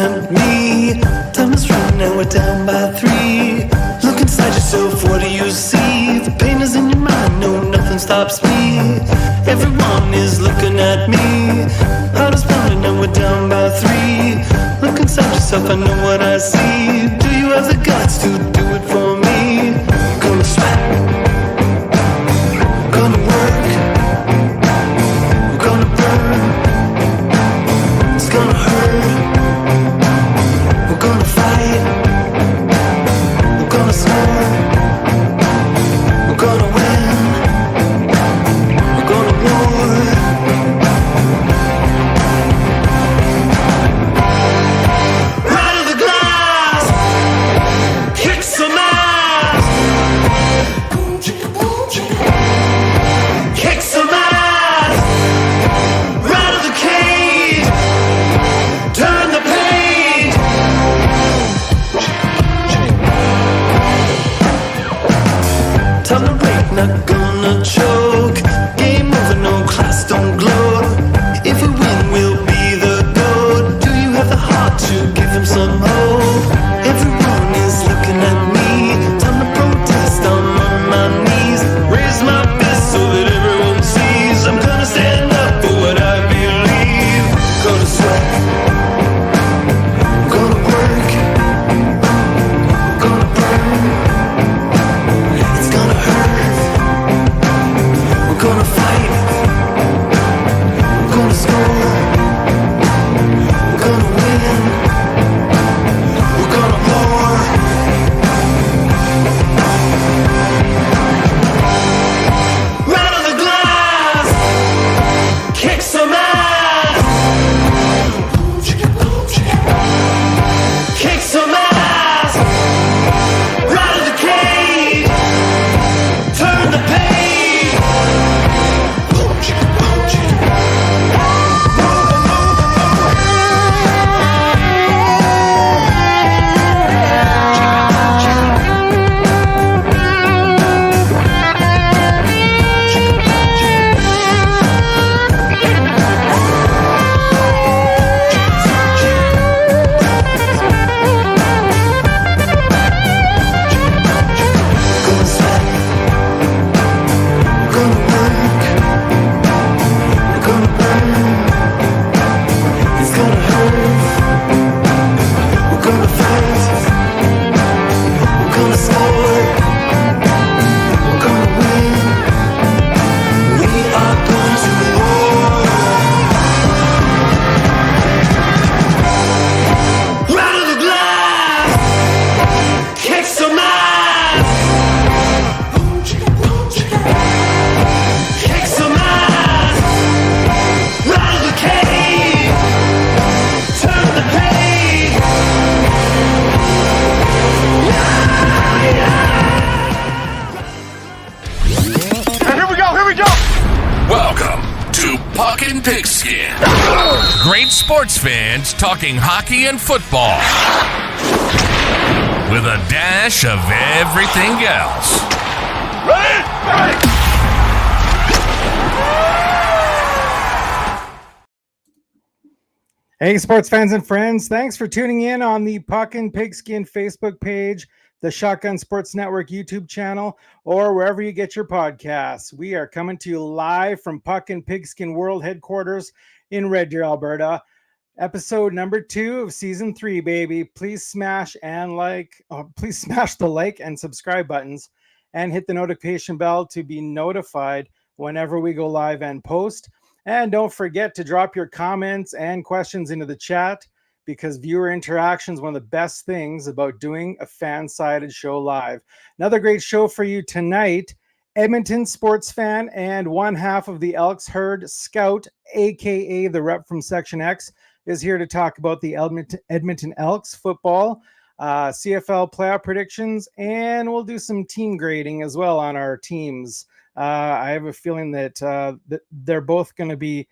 at me. Time is running and we're down by 3. Look inside yourself, what do you see? The pain is in your mind, no, nothing stops me. Everyone is looking at me. Heart is pounding and we're down by 3. Look inside yourself, I know what I see. Do you have the guts to do it for me? Gonna sweat, gonna work, we're gonna burn, it's gonna hurt, we're gonna fight, we're gonna score, we're gonna win, we're gonna war. Right of the glass, kick some ass, kick some ass, right of the cage, turn the page. Time to break, not gonna choke. Game over, no class, don't gloat. If we win, we'll be the GOAT. Do you have the heart to give him some hope? Everyone is looking at me. Time to protest, I'm on my knees. Raise my fist so that everyone sees. I'm gonna stand up for what I believe. Gonna sweat, gonna work, gonna burn, it's gonna hurt, we're gonna fight, we're gonna score, we're gonna win, we're gonna war. Right on the glass, kick some ass, kick some ass, right of the cage, turn the page. Gonna sweat, gonna work, we're gonna burn, it's gonna hurt, we're gonna fight, we're gonna score, we're gonna win, we are going to war. Right of the glass, kick some ass, kick some ass, right of the cage, turn the page. Here we go. Welcome to Puckin' Pigskin. Great sports fans talking hockey and football with a dash of everything else. Hey, sports fans and friends. Thanks for tuning in on the Puckin' Pigskin Facebook page, the Shotgun Sports Network YouTube channel, or wherever you get your podcasts. We are coming to you live from Puckin' Pigskin World Headquarters in Red Deer, Alberta. Episode number 2 of season 3, baby. Please smash the like and subscribe buttons and hit the notification bell to be notified whenever we go live and post. And don't forget to drop your comments and questions into the chat, because viewer interaction is one of the best things about doing a fan-sided show live. Another great show for you tonight. Edmonton sports fan and one half of the Elks Herd, Scout, aka the rep from Section X, is here to talk about the Edmonton Elks football, CFL playoff predictions, and we'll do some team grading as well on our teams. I have a feeling that they're both going to be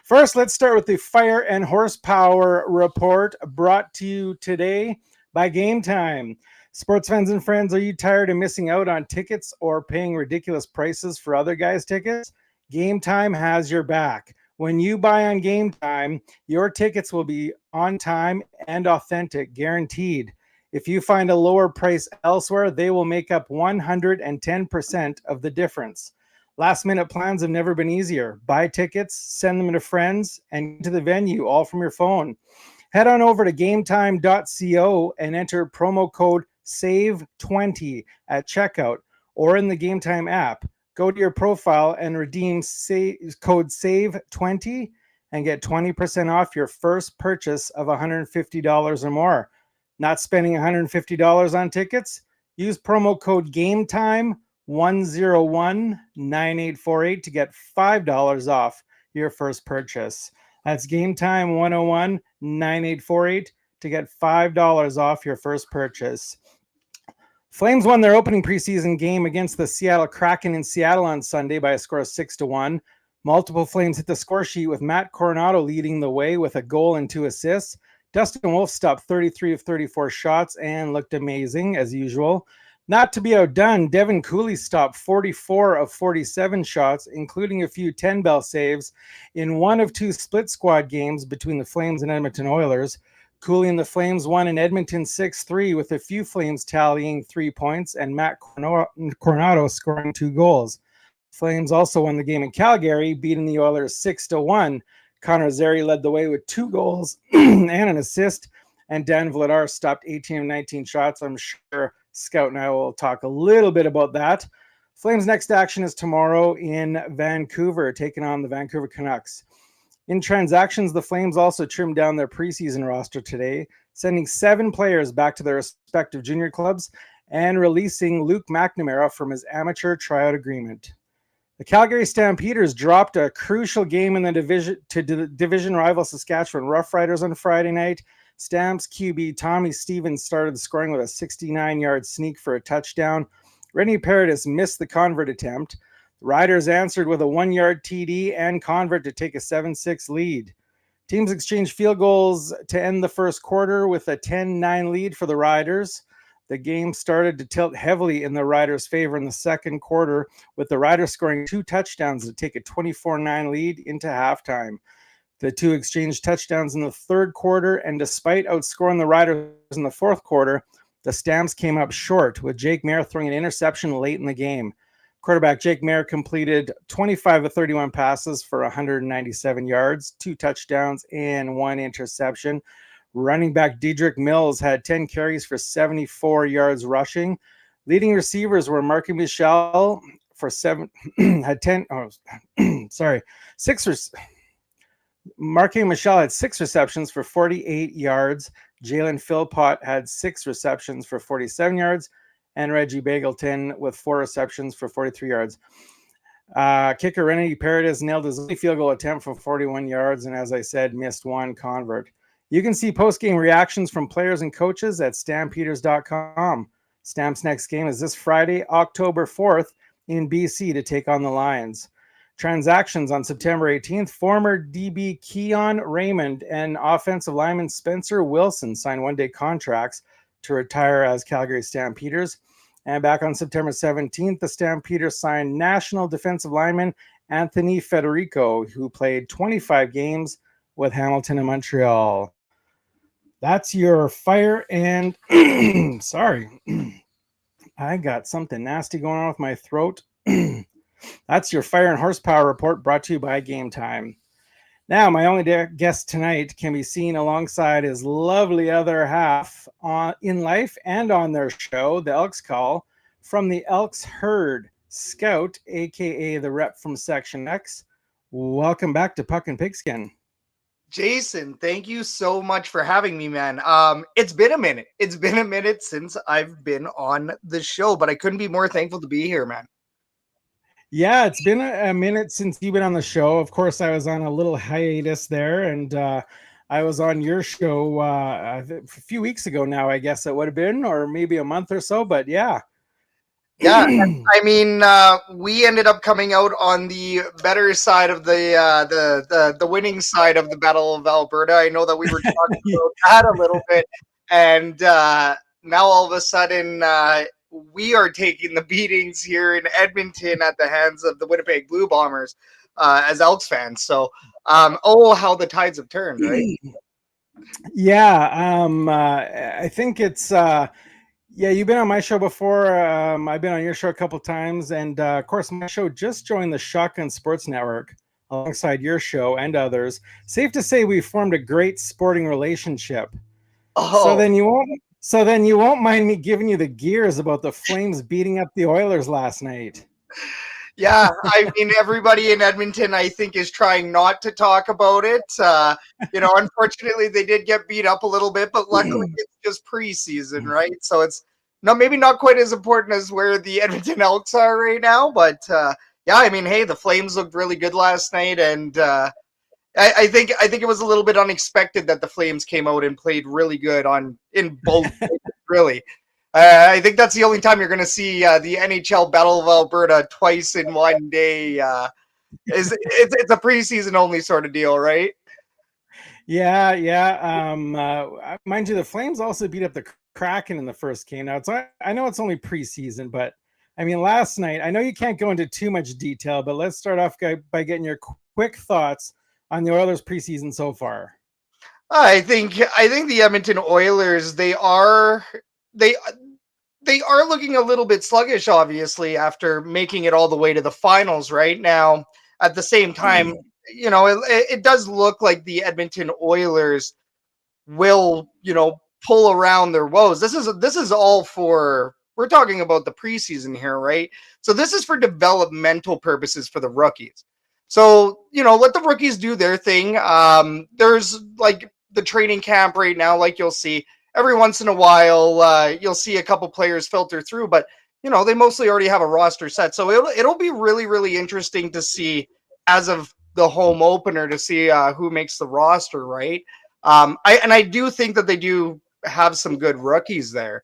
First, let's start with the Fire and Horsepower report, brought to you today by Game Time. Sports fans and friends, are you tired of missing out on tickets or paying ridiculous prices for other guys' tickets? Game Time has your back. When you buy on Game Time, your tickets will be on time and authentic, guaranteed. If you find a lower price elsewhere, they will make up 110% of the difference. Last minute plans have never been easier. Buy tickets, send them to friends, and to the venue, all from your phone. Head on over to gametime.co and enter promo code SAVE20 at checkout or in the Game Time app. Go to your profile and redeem code SAVE20 and get 20% off your first purchase of $150 or more. Not spending $150 on tickets? Use promo code GAMETIME1019848 to get $5 off your first purchase. That's GameTime1019848 to get $5 off your first purchase. Flames won their opening preseason game against the Seattle Kraken in Seattle on Sunday by a score of 6-1. Multiple Flames hit the score sheet with Matt Coronado leading the way with a goal and 2 assists. Dustin Wolf stopped 33 of 34 shots and looked amazing as usual. Not to be outdone, Devin Cooley stopped 44 of 47 shots, including a few 10-bell saves in one of 2 split squad games between the Flames and Edmonton Oilers. Cooley and the Flames won in Edmonton 6-3 with a few Flames tallying 3 points and Matt Coronado scoring 2 goals. Flames also won the game in Calgary, beating the Oilers 6-1. Connor Zary led the way with 2 goals and an assist, and Dan Vladar stopped 18 of 19 shots. I'm sure Scout and I will talk a little bit about that. Flames' next action is tomorrow in Vancouver, taking on the Vancouver Canucks. In transactions, the Flames also trimmed down their preseason roster today, sending 7 players back to their respective junior clubs and releasing Luke McNamara from his amateur tryout agreement. The Calgary Stampeders dropped a crucial game in the division rival Saskatchewan Roughriders on Friday night. Stamps QB Tommy Stevens started the scoring with a 69-yard sneak for a touchdown. Rennie Paredes missed the convert attempt. The Riders answered with a 1-yard TD and convert to take a 7-6 lead. Teams exchanged field goals to end the first quarter with a 10-9 lead for the Riders. The game started to tilt heavily in the Riders' favor in the second quarter, with the Riders scoring 2 touchdowns to take a 24-9 lead into halftime. The 2 exchanged touchdowns in the third quarter, and despite outscoring the Riders in the fourth quarter, the Stamps came up short, with Jake Mayer throwing an interception late in the game. Quarterback Jake Mayer completed 25 of 31 passes for 197 yards, 2 touchdowns, and 1 interception. Running back Dedrick Mills had 10 carries for 74 yards rushing. Leading receivers were Marky Michel for 6. Marky Michel had 6 receptions for 48 yards. Jalen Philpott had 6 receptions for 47 yards. And Reggie Bagleton with 4 receptions for 43 yards. Kicker Rennie Paredes nailed his only field goal attempt for 41 yards, and as I said, missed 1 convert. You can see post-game reactions from players and coaches at stampeders.com. Stamps' next game is this Friday, October 4th in BC to take on the Lions. Transactions on September 18th, former DB Keon Raymond and offensive lineman Spencer Wilson signed 1-day contracts to retire as Calgary Stampeders. And back on September 17th, the Stampeders signed national defensive lineman Anthony Federico, who played 25 games with Hamilton and Montreal. That's your fire and sorry, I got something nasty going on with my throat. That's your fire and horsepower report brought to you by Game Time. Now, my only guest tonight can be seen alongside his lovely other half in life and on their show, The Elks Call, from the Elks Herd, Scout, a.k.a. the rep from Section X. Welcome back to Puck and Pigskin. Jason, thank you so much for having me, man. It's been a minute. It's been a minute since I've been on the show, but I couldn't be more thankful to be here, man. Yeah, it's been a minute since you've been on the show. Of course, I was on a little hiatus there, and I was on your show a few weeks ago now, I guess it would have been, or maybe a month or so, but yeah. Yeah, I mean, we ended up coming out on the better side of the winning side of the Battle of Alberta. I know that we were talking about that a little bit, and now all of a sudden we are taking the beatings here in Edmonton at the hands of the Winnipeg Blue Bombers. as Elks fans. So, oh, how the tides have turned, right? Yeah, I think it's yeah, you've been on my show before. I've been on your show a couple times, and of course, my show just joined the Shotgun Sports Network alongside your show and others. Safe to say, we formed a great sporting relationship. So Oh, then you won't. So then you won't mind me giving you the gears about the Flames beating up the Oilers last night. yeah. I mean, everybody in Edmonton, I think, is trying not to talk about it. Unfortunately, they did get beat up a little bit, but luckily it's just preseason, right? So it's maybe not quite as important as where the Edmonton Elks are right now. But yeah, I mean, hey, the Flames looked really good last night, and I think it was a little bit unexpected that the Flames came out and played really good in both games, really. I think that's the only time you're going to see the NHL Battle of Alberta twice in one day. It's a preseason only sort of deal, right? Yeah, yeah. Mind you, the Flames also beat up the Kraken in the first game. Now I know it's only preseason, but I mean, last night, I know you can't go into too much detail, but let's start off by getting your quick thoughts on the Oilers preseason so far. I think the Edmonton Oilers they are looking a little bit sluggish, obviously, after making it all the way to the finals. Right now, at the same time, it does look like the Edmonton Oilers will pull around their woes. This is all for, we're talking about the preseason here, right? So this is for developmental purposes for the rookies. So, let the rookies do their thing. There's like the training camp right now, like you'll see every once in a while, you'll see a couple players filter through, but they mostly already have a roster set. So it'll be really, really interesting to see, as of the home opener, to see who makes the roster, right? I do think that they do have some good rookies there.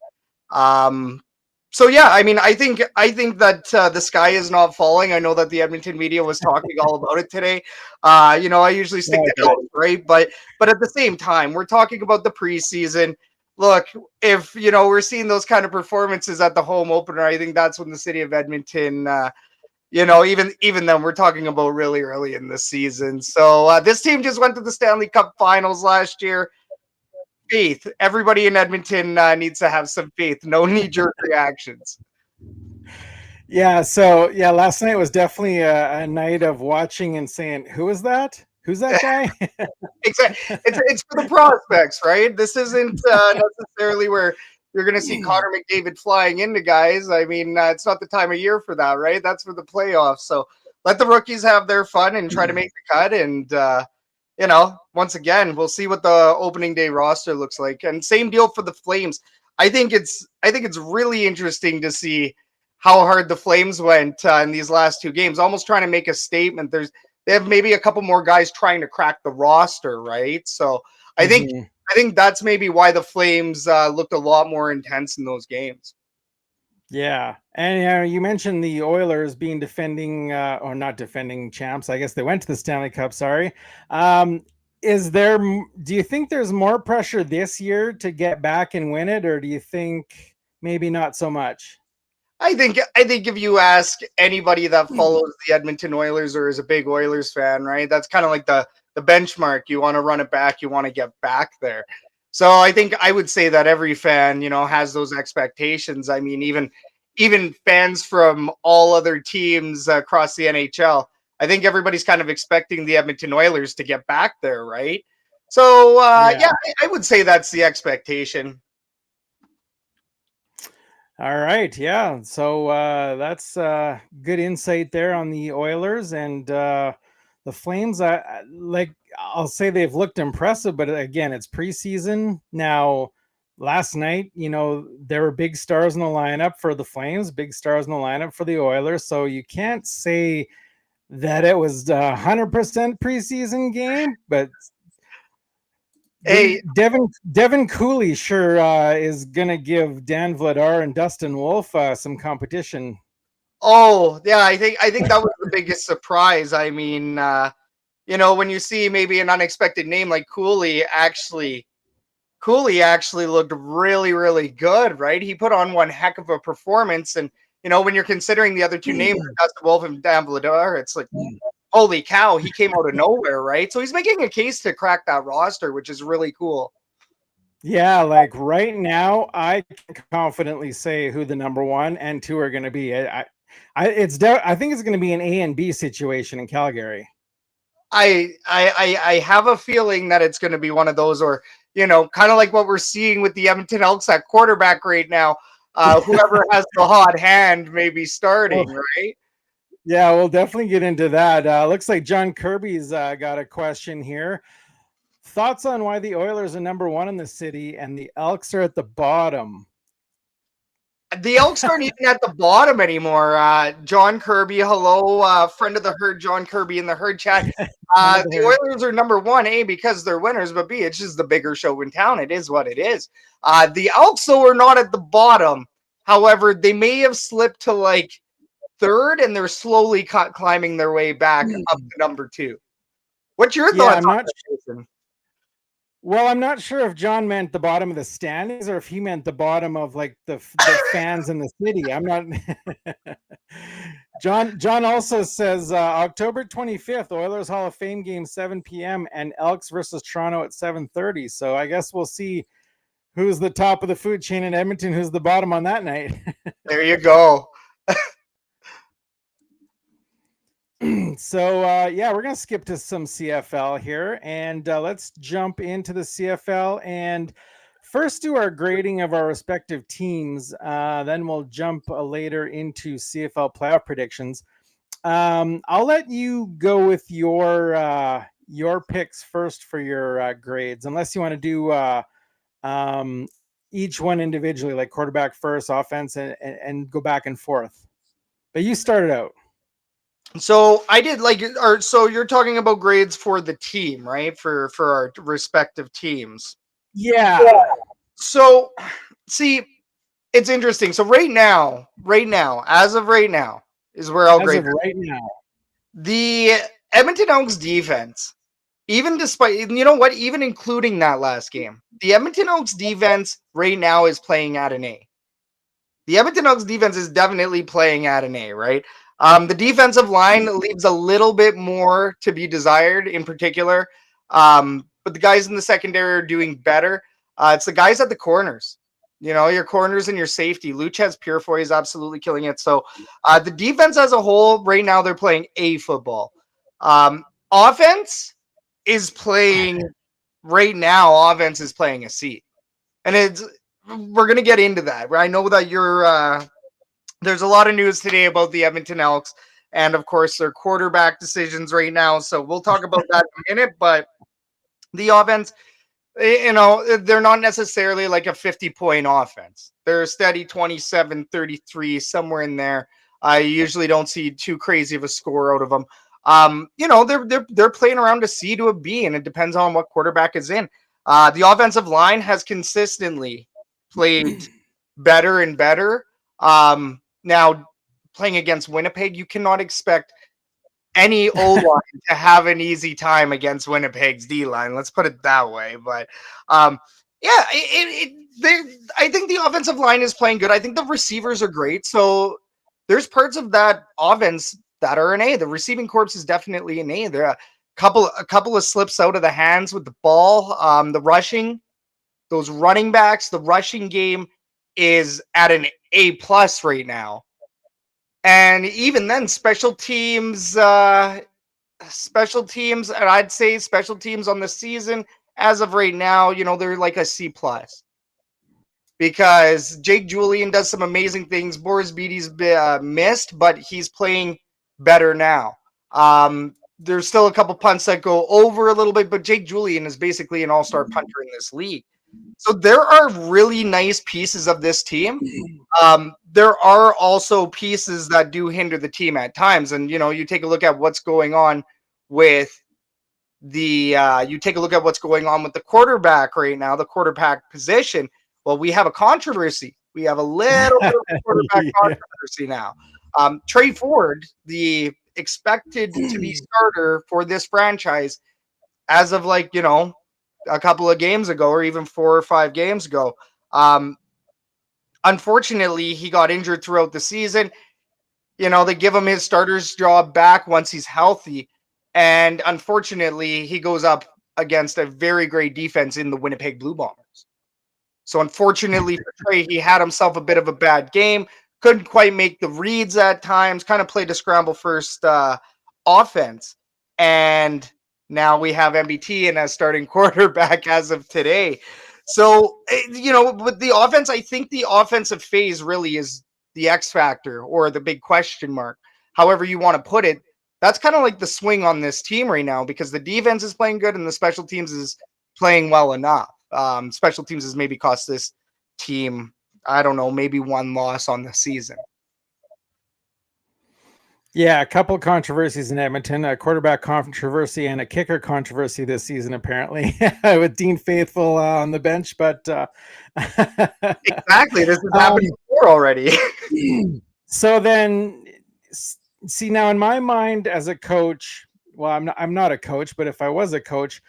So yeah, I mean, I think that the sky is not falling. I know that the Edmonton media was talking all about it today. I usually stick to Elks, right? But at the same time, we're talking about the preseason. Look, if we're seeing those kind of performances at the home opener, I think that's when the city of Edmonton, even then, we're talking about really early in the season. So this team just went to the Stanley Cup Finals last year. Faith. Everybody in Edmonton needs to have some faith. No knee-jerk reactions. Yeah, so yeah, last night was definitely a night of watching and saying, "Who is that? Who's that guy?" Exactly. It's for the prospects, right? This isn't necessarily where you're going to see Connor McDavid flying into guys. I mean, it's not the time of year for that, right? That's for the playoffs. So let the rookies have their fun and try to make the cut. And once again, we'll see what the opening day roster looks like. And same deal for the Flames. I think it's really interesting to see how hard the Flames went in these last two games, almost trying to make a statement. They have maybe a couple more guys trying to crack the roster, right? So I think that's maybe why the Flames looked a lot more intense in those games. Yeah, and you mentioned the Oilers being defending or not defending champs. I guess they went to the Stanley Cup. Sorry. Do you think there's more pressure this year to get back and win it, or do you think maybe not so much? I think if you ask anybody that follows the Edmonton Oilers or is a big Oilers fan, right, that's kind of like the benchmark. You want to run it back, you want to get back there. So I think I would say that every fan, has those expectations. I mean, even fans from all other teams across the NHL, I think everybody's kind of expecting the Edmonton Oilers to get back there, right? So yeah, I would say that's the expectation. All right, yeah. So that's good insight there on the Oilers and the Flames. I'll say they've looked impressive, but again, it's preseason now. Last night, there were big stars in the lineup for the Flames, big stars in the lineup for the Oilers. So you can't say that it was a 100% preseason game, but Hey, Devin Cooley sure is gonna give Dan Vladar and Dustin Wolf some competition. oh yeah, I think that was the biggest surprise. I mean, when you see maybe an unexpected name like Cooley actually looked really, really good, right? He put on one heck of a performance, and when you're considering the other two names, Dustin Wolf and Dan Vladar, it's like, holy cow, he came out of nowhere, right? So he's making a case to crack that roster, which is really cool. Yeah, like right now, I can confidently say who the number 1 and 2 are going to be. I think it's going to be an A and B situation in Calgary. I have a feeling that it's going to be one of those, or kind of like what we're seeing with the Edmonton Elks at quarterback right now. Whoever has the hot hand may be starting, right? Yeah, we'll definitely get into that. Looks like John Kirby's got a question here. Thoughts on why the Oilers are number 1 in the city and the Elks are at the bottom? The Elks aren't even at the bottom anymore. John Kirby, hello, friend of the herd, John Kirby in the herd chat. The Oilers are number 1, A, because they're winners, but B, it's just the bigger show in town. It is what it is. The Elks, though, are not at the bottom. However, they may have slipped to like 3rd, and they're slowly climbing their way back up to number 2. What's your thoughts on that, Jason? Well, I'm not sure if John meant the bottom of the standings or if he meant the bottom of like the fans in the city. I'm not. John also says October 25th, Oilers Hall of Fame game, 7 p.m. and Elks versus Toronto at 7:30. So I guess we'll see who's the top of the food chain in Edmonton, who's the bottom on that night. There you go. So, yeah, we're going to skip to some CFL here, and let's jump into the CFL and first do our grading of our respective teams. Then we'll jump later into CFL playoff predictions. I'll let you go with your picks first for your grades, unless you want to do each one individually, like quarterback first, offense, and go back and forth. But you started out. So I did so you're talking about grades for the team, right? For our respective teams. Yeah. So see, it's interesting. So right now, as of right now, is where I'll grade right now. The Edmonton Elks defense, even despite, even including that last game, the Edmonton Elks defense right now is playing at an A. The Edmonton Elks defense is definitely playing at an A, right? The defensive line leaves a little bit more to be desired in particular. But the guys in the secondary are doing better. It's the guys at the corners, your corners and your safety. Luchez Purifoy is absolutely killing it. So the defense as a whole, right now, they're playing A football. Offense is playing right now. Offense is playing a C. And we're going to get into that. I know that there's a lot of news today about the Edmonton Elks and, of course, their quarterback decisions right now. So we'll talk about that in a minute. But the offense, they're not necessarily like a 50-point offense. They're a steady 27, 33, somewhere in there. I usually don't see too crazy of a score out of them. They're playing around a C to a B, and it depends on what quarterback is in. The offensive line has consistently played better and better. Now, playing against Winnipeg, you cannot expect any O-line to have an easy time against Winnipeg's D-line. Let's put it that way. But, I think the offensive line is playing good. I think the receivers are great. So there's parts of that offense that are an A. The receiving corps is definitely an A. There are a couple of slips out of the hands with the ball. The rushing, those running backs, the rushing game is at an A+ right now. And even then, special teams, and I'd say special teams on the season as of right now, they're like a C+. Because Jake Julian does some amazing things. Boris Beatty's missed, but he's playing better now. There's still a couple punts that go over a little bit, but Jake Julian is basically an all-star punter in this league. So there are really nice pieces of this team. There are also pieces that do hinder the team at times. And, you take a look at what's going on with the quarterback right now, the quarterback position. Well, we have a controversy. We have a little bit of a quarterback controversy now. Trey Ford, the expected to be starter for this franchise as of a couple of games ago, or even 4 or 5 games ago. Unfortunately, he got injured throughout the season. They give him his starter's job back once he's healthy. And unfortunately, he goes up against a very great defense in the Winnipeg Blue Bombers. So unfortunately for Trey, he had himself a bit of a bad game. Couldn't quite make the reads at times. Kind of played a scramble first offense. And now we have MBT in as starting quarterback as of today. So, with the offense, I think the offensive phase really is the X factor or the big question mark, however you want to put it. That's kind of like the swing on this team right now because the defense is playing good and the special teams is playing well enough. Special teams has maybe cost this team, I don't know, maybe one loss on the season. Yeah, a couple controversies in Edmonton, a quarterback controversy and a kicker controversy this season, apparently, with Dean Faithful on the bench. But exactly, this has happened before already. So then, see, now in my mind as a coach, well, I'm not a coach, but if I was a coach,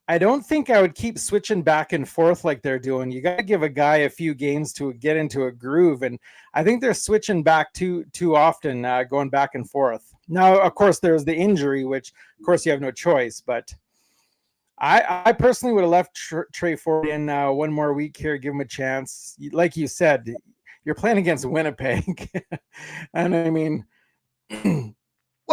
I don't think I would keep switching back and forth like they're doing. You got to give a guy a few games to get into a groove. And I think they're switching back too often, going back and forth. Now, of course, there's the injury, which, of course, you have no choice. But I personally would have left Trey Ford in one more week here, give him a chance. Like you said, you're playing against Winnipeg. And I mean...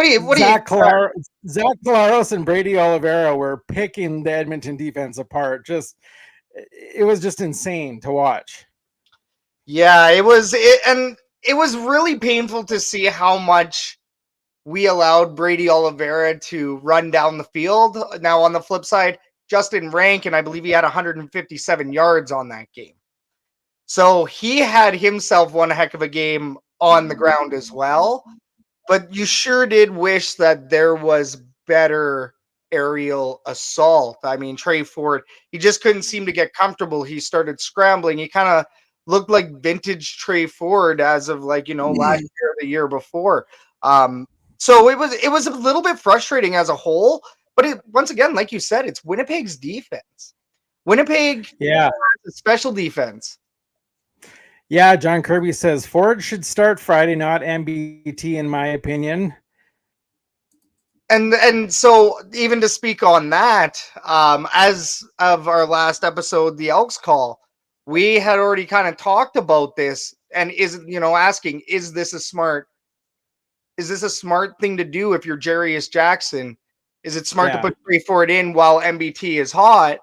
Zach Collaros and Brady Oliveira were picking the Edmonton defense apart. It was just insane to watch. Yeah, it was really painful to see how much we allowed Brady Oliveira to run down the field. Now, on the flip side, Justin Rankin, I believe he had 157 yards on that game. So he had himself one heck of a game on the ground as well. But you sure did wish that there was better aerial assault. I mean, Trey Ford, he just couldn't seem to get comfortable. He started scrambling. He kind of looked like vintage Trey Ford as of last year or the year before. So it was a little bit frustrating as a whole. But once again, like you said, it's Winnipeg's defense. Winnipeg has a special defense. Yeah, John Kirby says Ford should start Friday, not MBT, in my opinion. And so even to speak on that, as of our last episode, the Elks call, we had already kind of talked about this and asking, is this a smart thing to do if you're Jarius Jackson? Is it smart to put Trey Ford in while MBT is hot?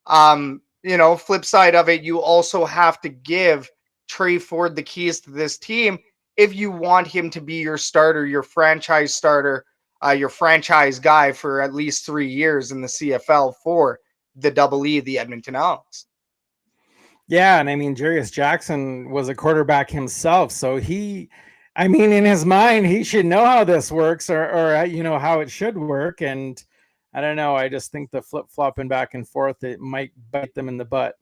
Flip side of it, you also have to give Trey Ford the keys to this team if you want him to be your starter, your franchise starter, your franchise guy for at least 3 years in the CFL for the E, the Edmonton Elks. Yeah, and I mean, Jarius Jackson was a quarterback himself, so in his mind, he should know how this works or how it should work. And I don't know, I just think the flip-flopping back and forth, it might bite them in the butt.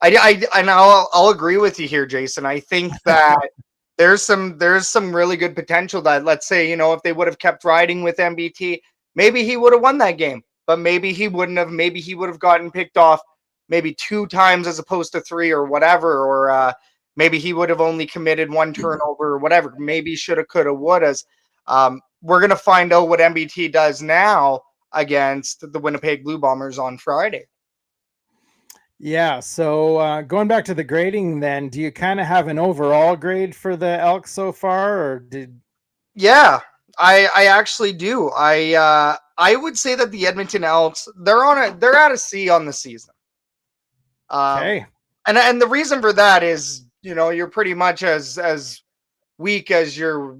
I'll agree with you here, Jason. I think that there's some really good potential that, let's say, if they would have kept riding with MBT, maybe he would have won that game, but maybe he wouldn't have. Maybe he would have gotten picked off maybe 2 times as opposed to 3 or whatever, or maybe he would have only committed 1 turnover or whatever. Maybe shoulda, coulda, wouldas. We're gonna find out what MBT does now against the Winnipeg Blue Bombers on Friday. Yeah, so going back to the grading then, do you kind of have an overall grade for the Elks so far, or did... Yeah, I actually do. I would say that the Edmonton Elks, they're at a C on the season. Okay. And the reason for that is, you're pretty much as weak as you're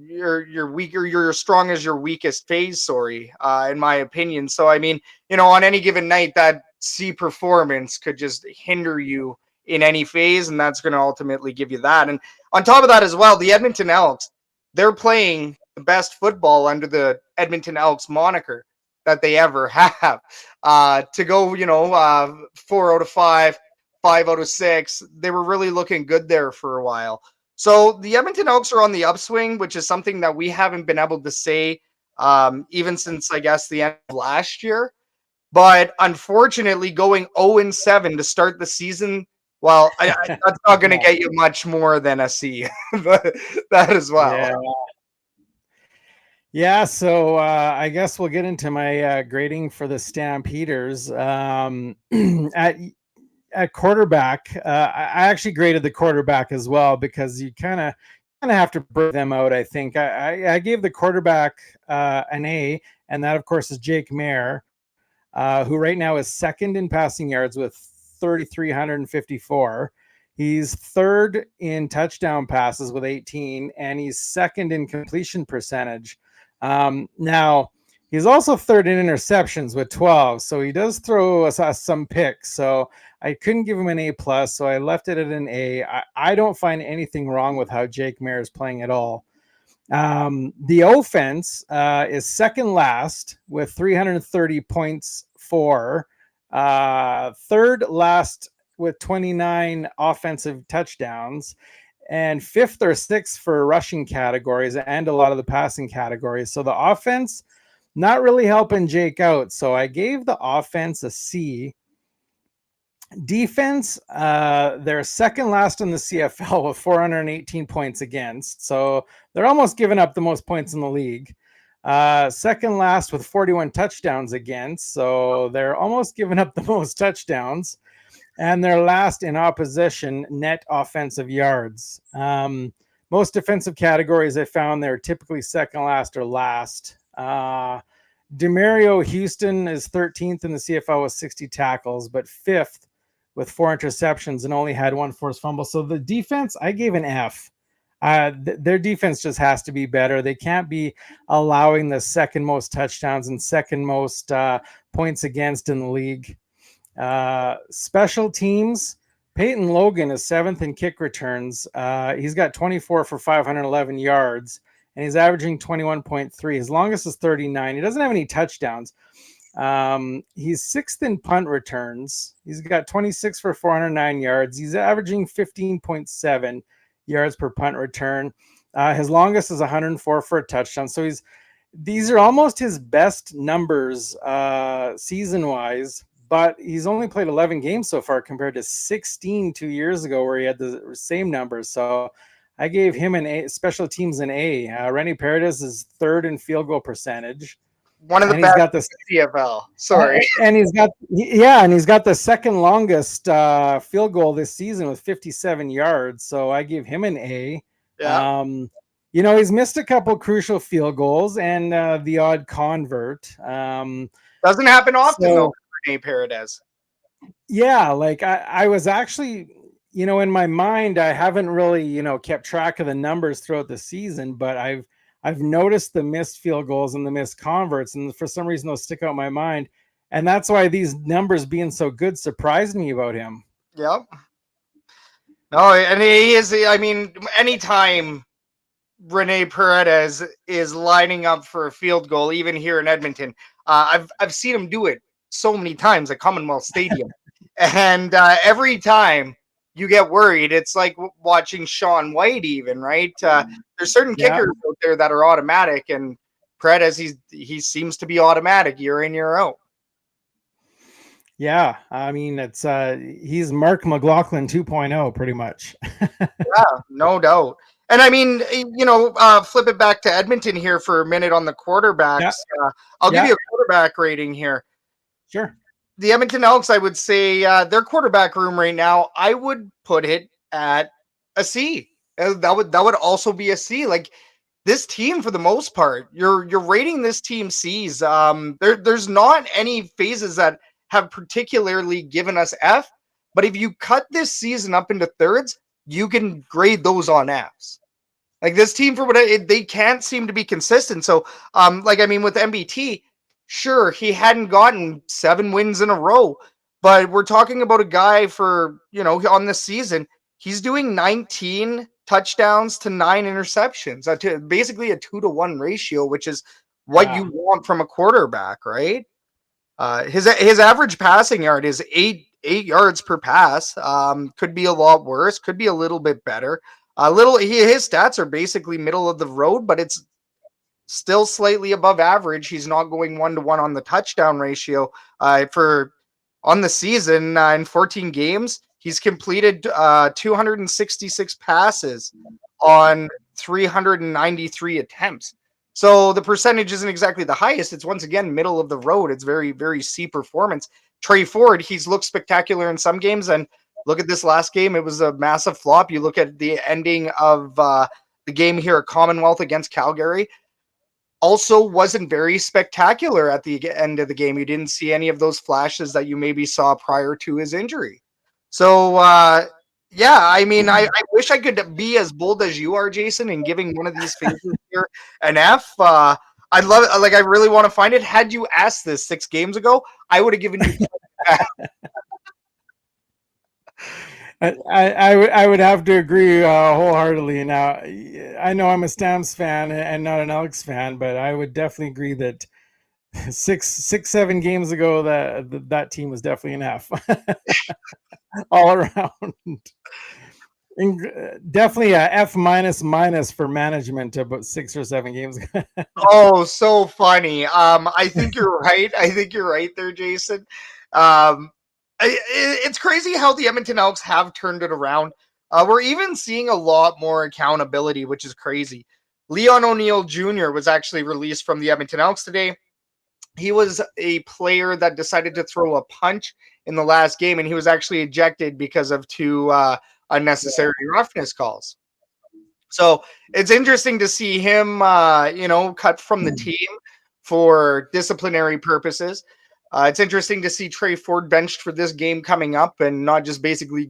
weak, or you're as strong as your weakest phase, in my opinion. So I mean, on any given night, that C performance could just hinder you in any phase, and that's going to ultimately give you that. And on top of that as well, the Edmonton Elks, they're playing the best football under the Edmonton Elks moniker that they ever have. To go, 4 out of 5, 5 out of 6, they were really looking good there for a while. So the Edmonton Elks are on the upswing, which is something that we haven't been able to say even since, I guess, the end of last year. But unfortunately, going 0-7 to start the season, well, that's not going to get you much more than a C. That as well. Yeah, so I guess we'll get into my grading for the Stampeders. At quarterback, I actually graded the quarterback as well because you kind of have to break them out. I think I gave the quarterback an A, and that of course is Jake Mayer, who right now is second in passing yards with 3,354. He's third in touchdown passes with 18, and he's second in completion percentage. Now, he's also third in interceptions with 12, so he does throw us some picks. So I couldn't give him an A plus, so I left it at an A. I don't find anything wrong with how Jake Mayer is playing at all. The offense is second last with 330 points for, third last with 29 offensive touchdowns, and fifth or sixth for rushing categories and a lot of the passing categories. So the offense not really helping Jake out. So I gave the offense a C. Defense, they're second last in the CFL with 418 points against. So they're almost giving up the most points in the league. Second last with 41 touchdowns against. So they're almost giving up the most touchdowns. And they're last in opposition net offensive yards. Most defensive categories I found they're typically second last or last. Demario Houston is 13th in the CFL with 60 tackles, but fifth with 4 interceptions and only had 1 forced fumble. So the defense, I gave an F. Their defense just has to be better. They can't be allowing the second most touchdowns and second most points against in the league. Special teams, Peyton Logan is 7th in kick returns. He's got 24 for 511 yards, and he's averaging 21.3. His longest is 39. He doesn't have any touchdowns. He's 6th in punt returns. He's got 26 for 409 yards. He's averaging 15.7 yards per punt return. His longest is 104 for a touchdown. So these are almost his best numbers season-wise, but he's only played 11 games so far compared to 16 2 years ago where he had the same numbers. So I gave him an A, special teams an A. Rennie Paredes is 3rd in field goal percentage. One of the best got the CFL. Sorry. And he's got the second longest field goal this season with 57 yards. So I give him an A. Yeah. He's missed a couple crucial field goals and the odd convert. Doesn't happen often though, Rennie Paredes. Yeah, like I was actually, in my mind, I haven't really, kept track of the numbers throughout the season, but I've noticed the missed field goals and the missed converts, and for some reason those stick out in my mind. And that's why these numbers being so good surprised me about him. Yep. No, and he is, anytime Rennie Paredes is lining up for a field goal, even here in Edmonton, I've seen him do it so many times at Commonwealth Stadium. And every time you get worried, it's like watching Sean White even, right? There's certain kickers out there that are automatic, and Paredes, he seems to be automatic year in, year out. Yeah, I mean, it's he's Mark McLaughlin 2.0 pretty much. Yeah, no doubt. And I mean, flip it back to Edmonton here for a minute on the quarterbacks. Yeah. I'll give you a quarterback rating here. Sure. The Edmonton Elks, I would say their quarterback room right now, I would put it at a C. That would also be a C. Like this team, for the most part, you're rating this team C's. There's not any phases that have particularly given us F, but if you cut this season up into thirds, you can grade those on Fs. Like this team, for what they can't seem to be consistent. So, with MBT. Sure, he hadn't gotten 7 wins in a row, but we're talking about a guy for, on this season, he's doing 19 touchdowns to 9 interceptions, basically a 2-to-1 ratio, which is what you want from a quarterback, right? His average passing yard is 8 yards per pass. Could be a lot worse, could be a little bit better. His stats are basically middle of the road, but it's still slightly above average. He's not going 1-to-1 on the touchdown ratio. On the season, in 14 games, he's completed 266 passes on 393 attempts. So the percentage isn't exactly the highest. It's once again middle of the road. It's very, very C performance. Trey Ford, he's looked spectacular in some games, and look at this last game. It was a massive flop. You look at the ending of the game here at Commonwealth against Calgary. Also wasn't very spectacular at the end of the game. You didn't see any of those flashes that you maybe saw prior to his injury. So, yeah, I mean, I wish I could be as bold as you are, Jason, in giving one of these phases here an F. I'd love it. Like, I really want to find it. Had you asked this 6 games ago, I would have given you I would have to agree wholeheartedly. Now, I know I'm a Stamps fan and not an Elks fan, but I would definitely agree that 7 games ago that team was definitely an F all around. Definitely a F minus for management about 6 or 7 games. Oh, so funny. I think you're right. I think you're right there, Jason. It's crazy how the Edmonton Elks have turned it around. We're even seeing a lot more accountability, which is crazy. Leon O'Neill Jr. was actually released from the Edmonton Elks today. He was a player that decided to throw a punch in the last game, and he was actually ejected because of 2 unnecessary roughness calls. So it's interesting to see him, cut from the team for disciplinary purposes. It's interesting to see Trey Ford benched for this game coming up and not just basically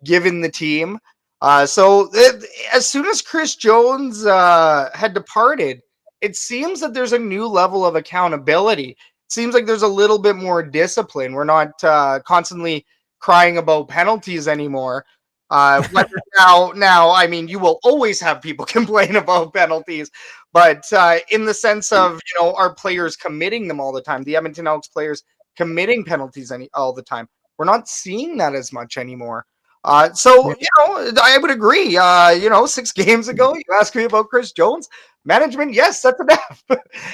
given the team. As soon as Chris Jones had departed, it seems that there's a new level of accountability. It seems like there's a little bit more discipline. We're not constantly crying about penalties anymore. Now, I mean, you will always have people complain about penalties, but in the sense of, our players committing them all the time, the Edmonton Elks players committing penalties all the time, we're not seeing that as much anymore. I would agree. 6 games ago, you asked me about Chris Jones. Management, yes, that's an F.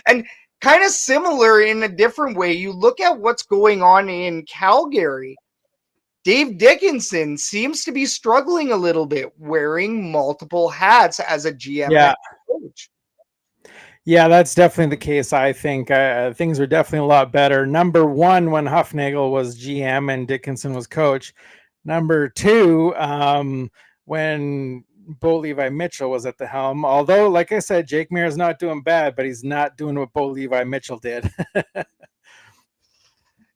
And kind of similar in a different way, you look at what's going on in Calgary. Dave Dickinson seems to be struggling a little bit, wearing multiple hats as a GM and coach. Yeah, that's definitely the case. I think things are definitely a lot better. Number 1, when Huffnagel was GM and Dickinson was coach. Number 2, when Bo Levi Mitchell was at the helm. Although, like I said, Jake Mayer is not doing bad, but he's not doing what Bo Levi Mitchell did.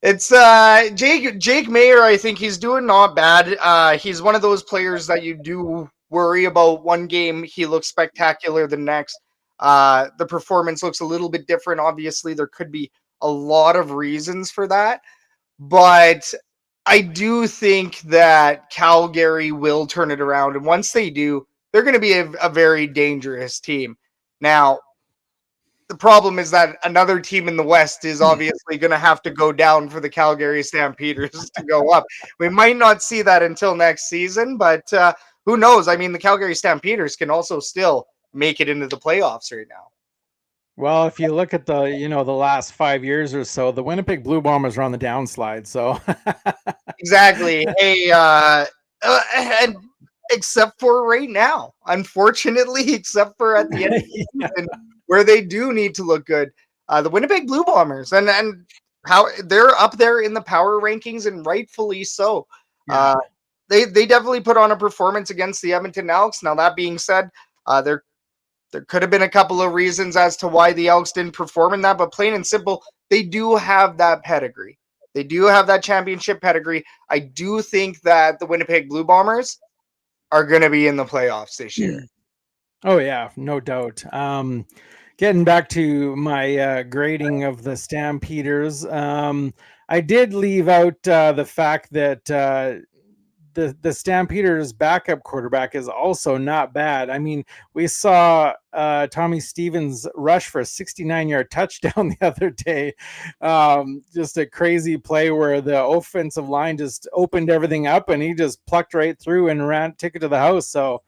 It's Jake Mayer. I think he's doing not bad. He's one of those players that you do worry about. One game he looks spectacular, the next the performance looks a little bit different. Obviously, there could be a lot of reasons for that, but I do think that Calgary will turn it around, and once they do, they're going to be a very dangerous team. Now, the problem is that another team in the West is obviously going to have to go down for the Calgary Stampeders to go up. We might not see that until next season, but who knows? I mean, the Calgary Stampeders can also still make it into the playoffs right now. Well, if you look at the last 5 years or so, the Winnipeg Blue Bombers are on the downslide. So exactly. Hey, and except for right now, unfortunately, except for at the end of the season, where they do need to look good, the Winnipeg Blue Bombers, and how they're up there in the power rankings, and rightfully so. Yeah. They definitely put on a performance against the Edmonton Elks. Now, that being said, there could have been a couple of reasons as to why the Elks didn't perform in that, but plain and simple, they do have that pedigree. They do have that championship pedigree. I do think that the Winnipeg Blue Bombers are going to be in the playoffs this year. Oh, yeah, no doubt. Getting back to my grading of the Stampeders, I did leave out the fact that the Stampeders backup quarterback is also not bad. I mean, we saw Tommy Stevens rush for a 69-yard touchdown the other day. Just a crazy play where the offensive line just opened everything up and he just plucked right through and took it to the house. So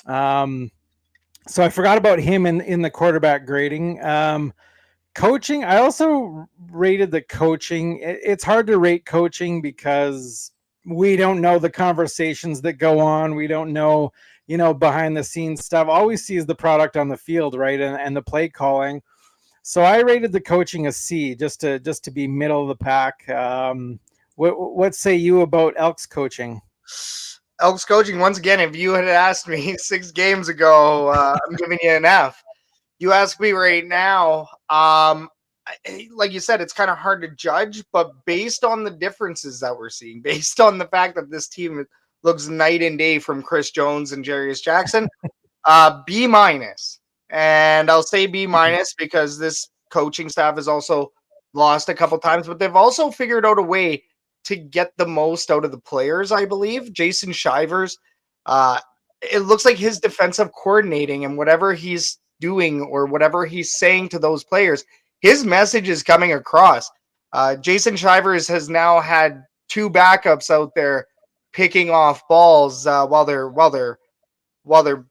I forgot about him in the quarterback grading. Coaching, I also rated the coaching. It's hard to rate coaching because we don't know the conversations that go on. We don't know, behind the scenes stuff. All we see is the product on the field, right? And the play calling. So I rated the coaching a C, just to be middle of the pack. What say you about Elks coaching? Elks coaching, once again, if you had asked me 6 games ago, I'm giving you an F. You ask me right now, like you said, it's kind of hard to judge, but based on the differences that we're seeing, based on the fact that this team looks night and day from Chris Jones and Jarius Jackson, B minus. And I'll say B minus because this coaching staff has also lost a couple times, but they've also figured out a way to get the most out of the players, I believe. Jason Shivers, it looks like his defensive coordinating and whatever he's doing or whatever he's saying to those players, his message is coming across. Jason Shivers has now had 2 backups out there picking off balls while they're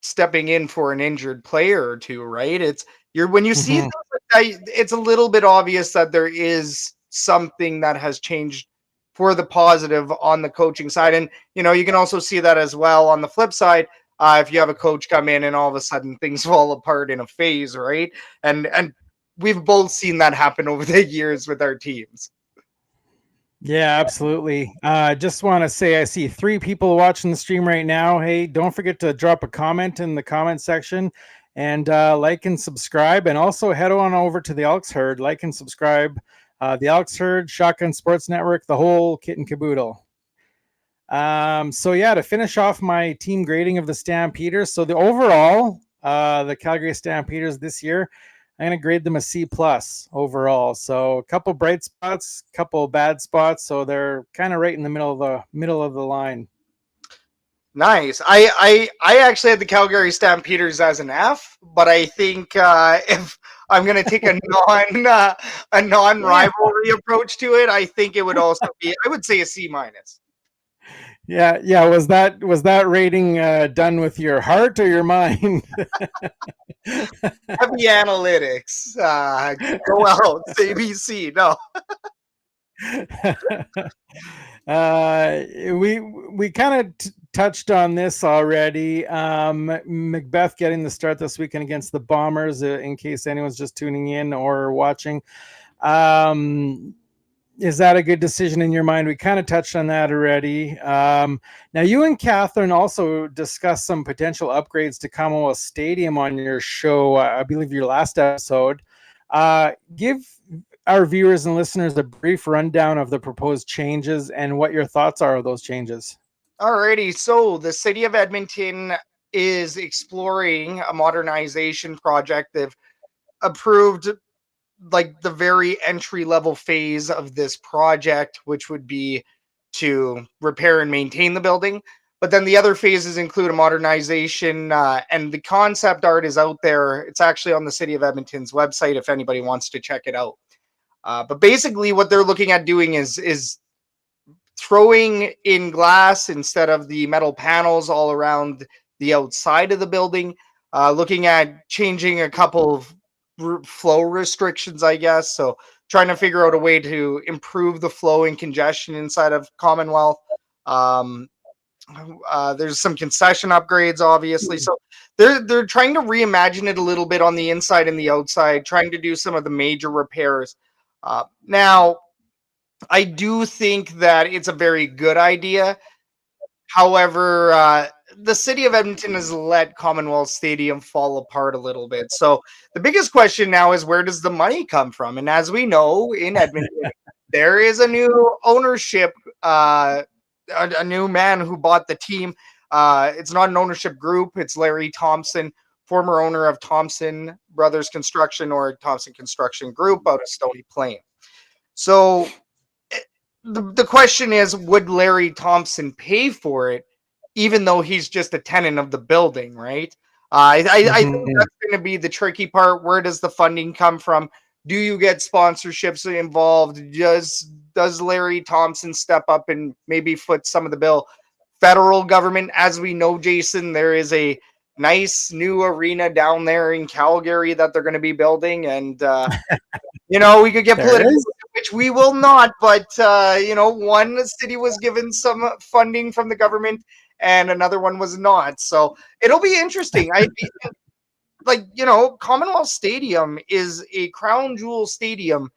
stepping in for an injured player or two, right? When you see things like that, it's a little bit obvious that there is something that has changed for the positive on the coaching side. And, you can also see that as well on the flip side. If you have a coach come in and all of a sudden things fall apart in a phase, right? And we've both seen that happen over the years with our teams. Yeah, absolutely. Just want to say I see 3 people watching the stream right now. Hey, don't forget to drop a comment in the comment section and like and subscribe. And also head on over to the Elks Herd, like and subscribe. The Elks Herd, Shotgun Sports Network, the whole kit and caboodle. So yeah, to finish off my team grading of the Stampeders. So the overall, the Calgary Stampeders this year, I'm going to grade them a C+ overall. So a couple bright spots, couple bad spots. So they're kind of right in the middle of the line. Nice. I actually had the Calgary Stampeders as an F, but I think if I'm going to take a non-rivalry approach to it, I think it would also be, I would say, a C-. Yeah. Was that rating done with your heart or your mind? Heavy analytics. Go out. ABC. No. We kind of touched on this already. Macbeth getting the start this weekend against the Bombers, in case anyone's just tuning in or watching. Is that a good decision in your mind? We kind of touched on that already. Now, you and Catherine also discussed some potential upgrades to Commonwealth Stadium on your show, I believe your last episode. Give our viewers and listeners a brief rundown of the proposed changes and what your thoughts are of those changes. Alrighty, so the city of Edmonton is exploring a modernization project. They've approved like the very entry level phase of this project, which would be to repair and maintain the building. But then the other phases include a modernization, and the concept art is out there. It's actually on the City of Edmonton's website if anybody wants to check it out. But basically what they're looking at doing is throwing in glass instead of the metal panels all around the outside of the building, looking at changing a couple of flow restrictions, I guess. So trying to figure out a way to improve the flow and congestion inside of Commonwealth. There's some concession upgrades, obviously. So they're trying to reimagine it a little bit on the inside and the outside, trying to do some of the major repairs. Now, I do think that it's a very good idea. However, the city of Edmonton has let Commonwealth Stadium fall apart a little bit. So the biggest question now is, where does the money come from? And as we know, in Edmonton, there is a new ownership, a new man who bought the team. It's not an ownership group. It's Larry Thompson, former owner of Thompson Brothers Construction or Thompson Construction Group out of Stony Plain. So the question is, would Larry Thompson pay for it, even though he's just a tenant of the building, right? I think that's going to be the tricky part. Where does the funding come from? Do you get sponsorships involved? Does Larry Thompson step up and maybe foot some of the bill? Federal government, as we know, Jason, there is a nice new arena down there in Calgary that they're going to be building. And, we could get political, which we will not. But one city was given some funding from the government, and another one was not. So it'll be interesting. Commonwealth Stadium is a crown jewel stadium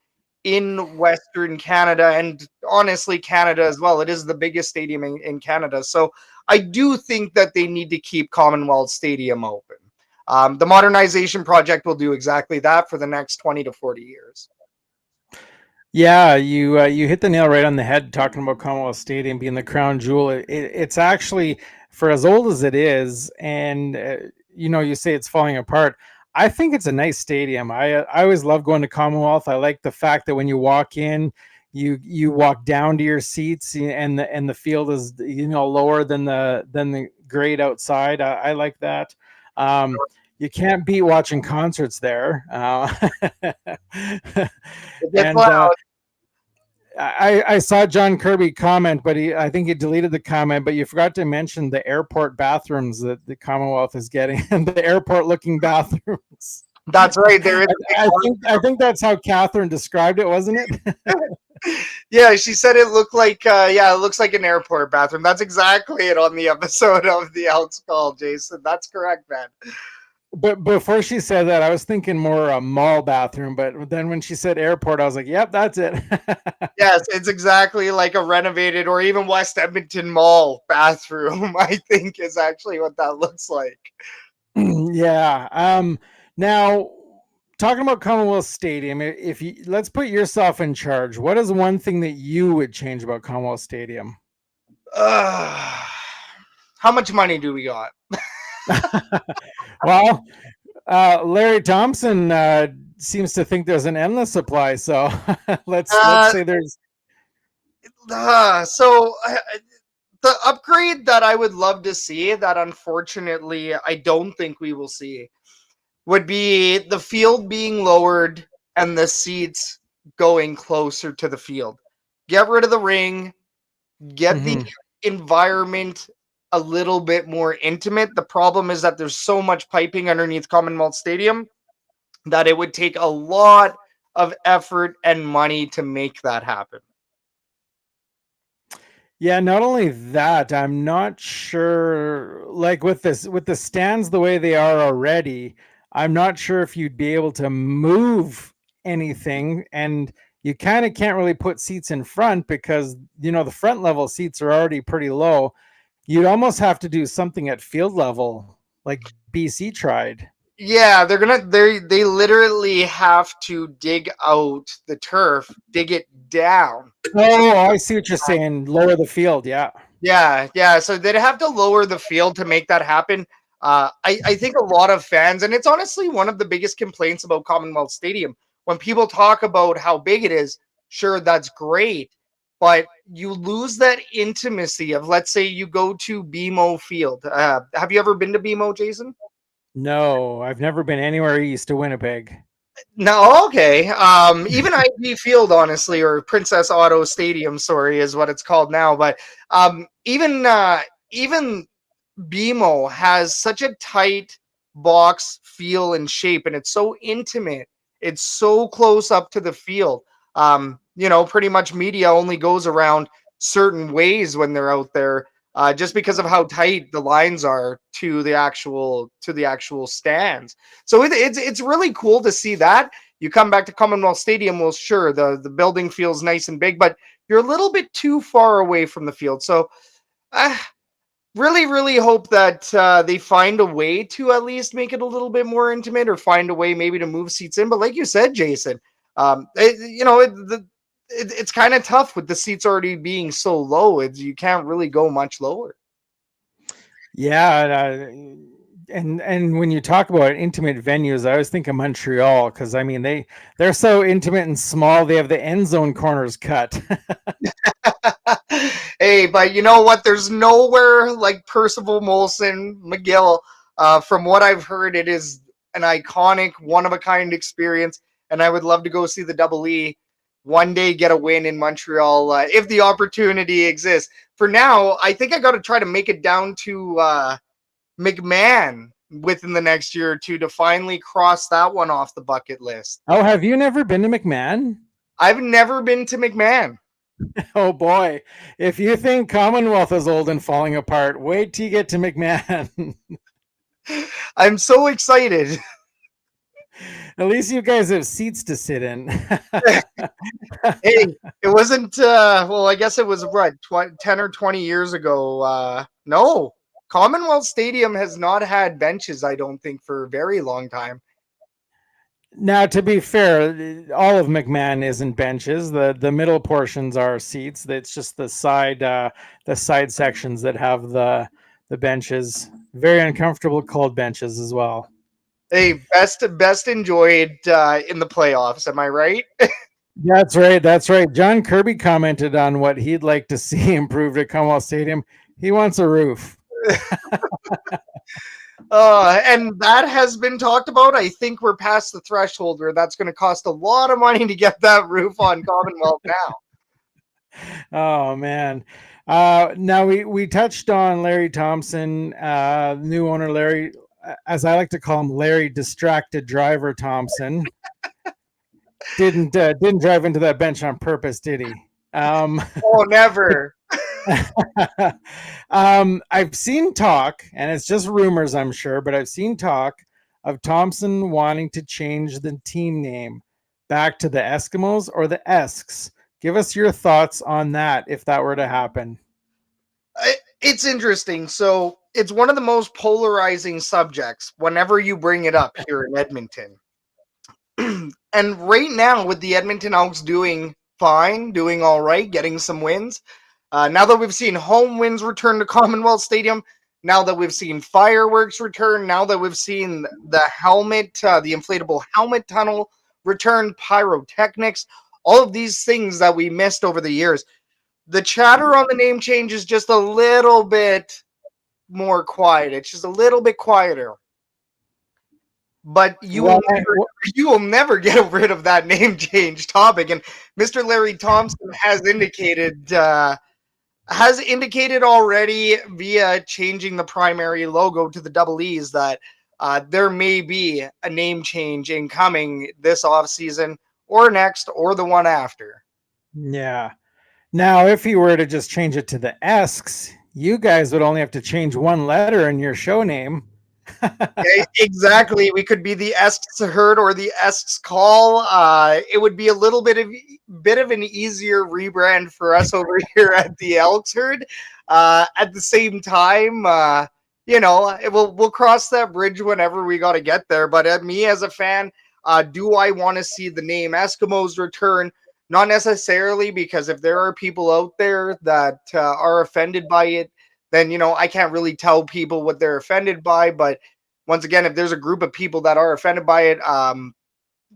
in Western Canada, and honestly Canada as well. It is the biggest stadium in Canada. So I do think that they need to keep Commonwealth Stadium open. The modernization project will do exactly that for the next 20 to 40 years. Yeah, you hit the nail right on the head talking about Commonwealth Stadium being the crown jewel. It's actually, for as old as it is, and you say it's falling apart. I think it's a nice stadium. I always love going to Commonwealth. I like the fact that when you walk in, you walk down to your seats, and the field is lower than the grade outside. I like that. You can't beat watching concerts there. I saw John Kirby comment, but I think he deleted the comment, but you forgot to mention the airport bathrooms that the Commonwealth is getting, and the airport looking bathrooms. That's right. There is. I think that's how Catherine described it, wasn't it? Yeah, she said it looked like, it looks like an airport bathroom. That's exactly it on the episode of the Elks Call, Jason. That's correct, man. But before she said that, I was thinking more a mall bathroom. But then when she said airport, I was like, yep, that's it. Yes, it's exactly like a renovated or even West Edmonton Mall bathroom, I think is actually what that looks like. Yeah. Now, talking about Commonwealth Stadium, let's put yourself in charge. What is one thing that you would change about Commonwealth Stadium? How much money do we got? Well, Larry Thompson seems to think there's an endless supply. So let's say there's. So the upgrade that I would love to see, that unfortunately I don't think we will see, would be the field being lowered and the seats going closer to the field. Get rid of the ring. Get the environment a little bit more intimate. The problem is that there's so much piping underneath Commonwealth Stadium that it would take a lot of effort and money to make that happen. Yeah, not only that, I'm not sure, like with the stands the way they are already, I'm not sure if you'd be able to move anything, and you kind of can't really put seats in front because the front level seats are already pretty low. You'd almost have to do something at field level, like BC tried. Yeah, they literally have to dig out the turf, dig it down. Oh, I see what you're saying. Lower the field, yeah. Yeah. So they'd have to lower the field to make that happen. I think a lot of fans, and it's honestly one of the biggest complaints about Commonwealth Stadium, when people talk about how big it is, sure, that's great. But you lose that intimacy of, let's say you go to BMO Field. Have you ever been to BMO, Jason? No, I've never been anywhere east of Winnipeg. No, okay. Even IG Field, honestly, or Princess Auto Stadium, sorry, is what it's called now. But even BMO has such a tight box feel and shape, and it's so intimate. It's so close up to the field. Pretty much media only goes around certain ways when they're out there, just because of how tight the lines are to the actual stands. So it's really cool to see that. You come back to Commonwealth Stadium, well, sure, the building feels nice and big, but you're a little bit too far away from the field. So really, really hope that they find a way to at least make it a little bit more intimate, or find a way maybe to move seats in. But like you said, Jason, it's kind of tough with the seats already being so low. You can't really go much lower. Yeah, and when you talk about intimate venues, I always think of Montreal, because I mean they're so intimate and small. They have the end zone corners cut. Hey, but you know what? There's nowhere like Percival Molson McGill. From what I've heard, it is an iconic, one-of-a-kind experience, and I would love to go see the Double E one day, get a win in Montreal if the opportunity exists. For now, I think I got to try to make it down to McMahon within the next year or two to finally cross that one off the bucket list. Oh, have you never been to McMahon? I've never been to McMahon. Oh boy. If you think Commonwealth is old and falling apart, wait till you get to McMahon. I'm so excited. At least you guys have seats to sit in. Hey, it wasn't, well, I guess it was what, 10 or 20 years ago. No, Commonwealth Stadium has not had benches, I don't think, for a very long time. Now, to be fair, all of McMahon isn't benches. The middle portions are seats. It's just the side sections that have the benches. Very uncomfortable cold benches as well. Hey, best enjoyed in the playoffs. Am I right? That's right. That's right. John Kirby commented on what he'd like to see improved at Commonwealth Stadium. He wants a roof. And that has been talked about. I think we're past the threshold where that's going to cost a lot of money to get that roof on Commonwealth now. Oh man. Now we touched on Larry Thompson, new owner Larry, as I like to call him, Larry Distracted Driver Thompson. Didn't drive into that bench on purpose, did he? Oh, never. I've seen talk, and it's just rumors, I'm sure, but I've seen talk of Thompson wanting to change the team name back to the Eskimos or the Esks. Give us your thoughts on that if that were to happen. It's interesting. So it's one of the most polarizing subjects whenever you bring it up here in Edmonton. And right now, with the Edmonton Elks doing fine, doing all right, getting some wins, now that we've seen home wins return to Commonwealth Stadium, now that we've seen fireworks return, now that we've seen the helmet, the inflatable helmet tunnel return, pyrotechnics, all of these things that we missed over the years, the chatter on the name change is just a little bit more quiet. It's just a little bit quieter. But you will never get rid of that name change topic. And Mr. Larry Thompson has indicated already via changing the primary logo to the double E's that there may be a name change incoming this offseason or next or the one after. Yeah. Now, if he were to just change it to the Esks, you guys would only have to change one letter in your show name. Exactly. We could be the Elks Herd or the Elks Call. It would be a little bit of an easier rebrand for us over here at the Elks Herd. At the same time, we'll cross that bridge whenever we got to get there. But me as a fan, do I want to see the name Eskimos return? Not necessarily, because if there are people out there that are offended by it, then, I can't really tell people what they're offended by. But once again, if there's a group of people that are offended by it, I'm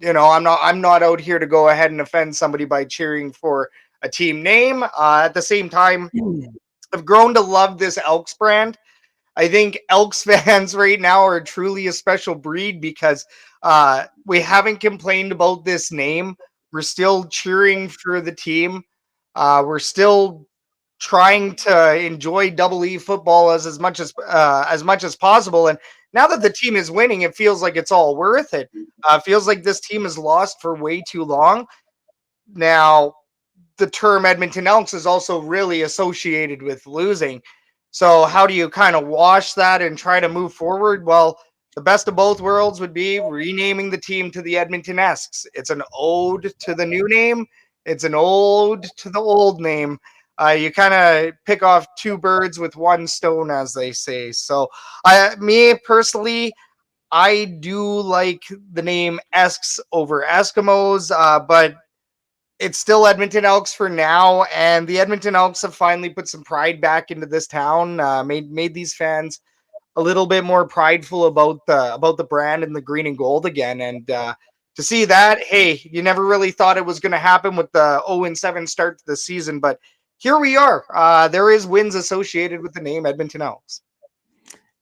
not out here to go ahead and offend somebody by cheering for a team name. At the same time, I've grown to love this Elks brand. I think Elks fans right now are truly a special breed because we haven't complained about this name. We're still cheering for the team. We're still trying to enjoy double E football as much as possible. And now that the team is winning, it feels like it's all worth it. Feels like this team has lost for way too long. Now, the term Edmonton Elks is also really associated with losing. So how do you kind of wash that and try to move forward? Well, the best of both worlds would be renaming the team to the Edmonton Esks. It's an ode to the new name. It's an ode to the old name. You kind of pick off two birds with one stone, as they say. So me personally, I do like the name Esks over Eskimos, but it's still Edmonton Elks for now. And the Edmonton Elks have finally put some pride back into this town, made these fans a little bit more prideful about the brand and the green and gold again. And to see that, hey, you never really thought it was going to happen with the 0-7 start to the season, but here we are. There is wins associated with the name Edmonton Elks.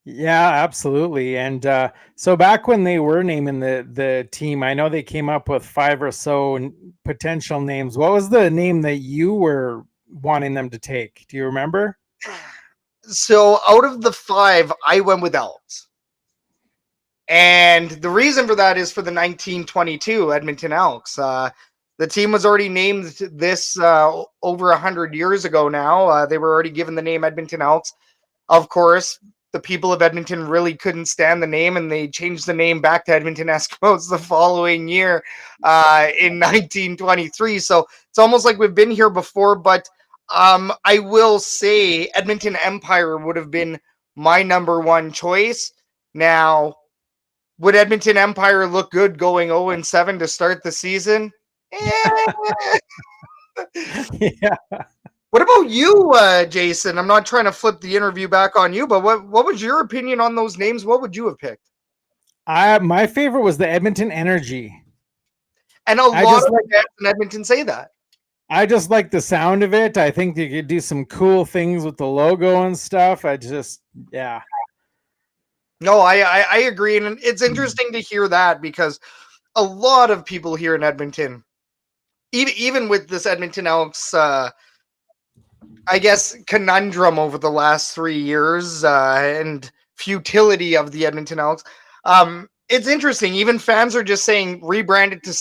Yeah, absolutely. And so back when they were naming the team, I know they came up with 5 or so potential names. What was the name that you were wanting them to take? Do you remember? So out of the 5, I went with Elks. And the reason for that is for the 1922 Edmonton Elks. The The team was already named this over 100 years ago now. They were already given the name Edmonton Elks. Of course, the people of Edmonton really couldn't stand the name, and they changed the name back to Edmonton Eskimos the following year in 1923. So it's almost like we've been here before, but I will say Edmonton Empire would have been my number one choice. Now, would Edmonton Empire look good going 0-7 to start the season? Yeah. What about you, Jason? I'm not trying to flip the interview back on you, but what was your opinion on those names? What would you have picked? My favorite was the Edmonton Energy. And a lot of fans in Edmonton say that. I just like the sound of it. I think you could do some cool things with the logo and stuff. Yeah. No, I agree. And it's interesting to hear that because a lot of people here in Edmonton, even with this Edmonton Elks, I guess, conundrum over the last 3 years and futility of the Edmonton Elks, it's interesting. Even fans are just saying rebrand it to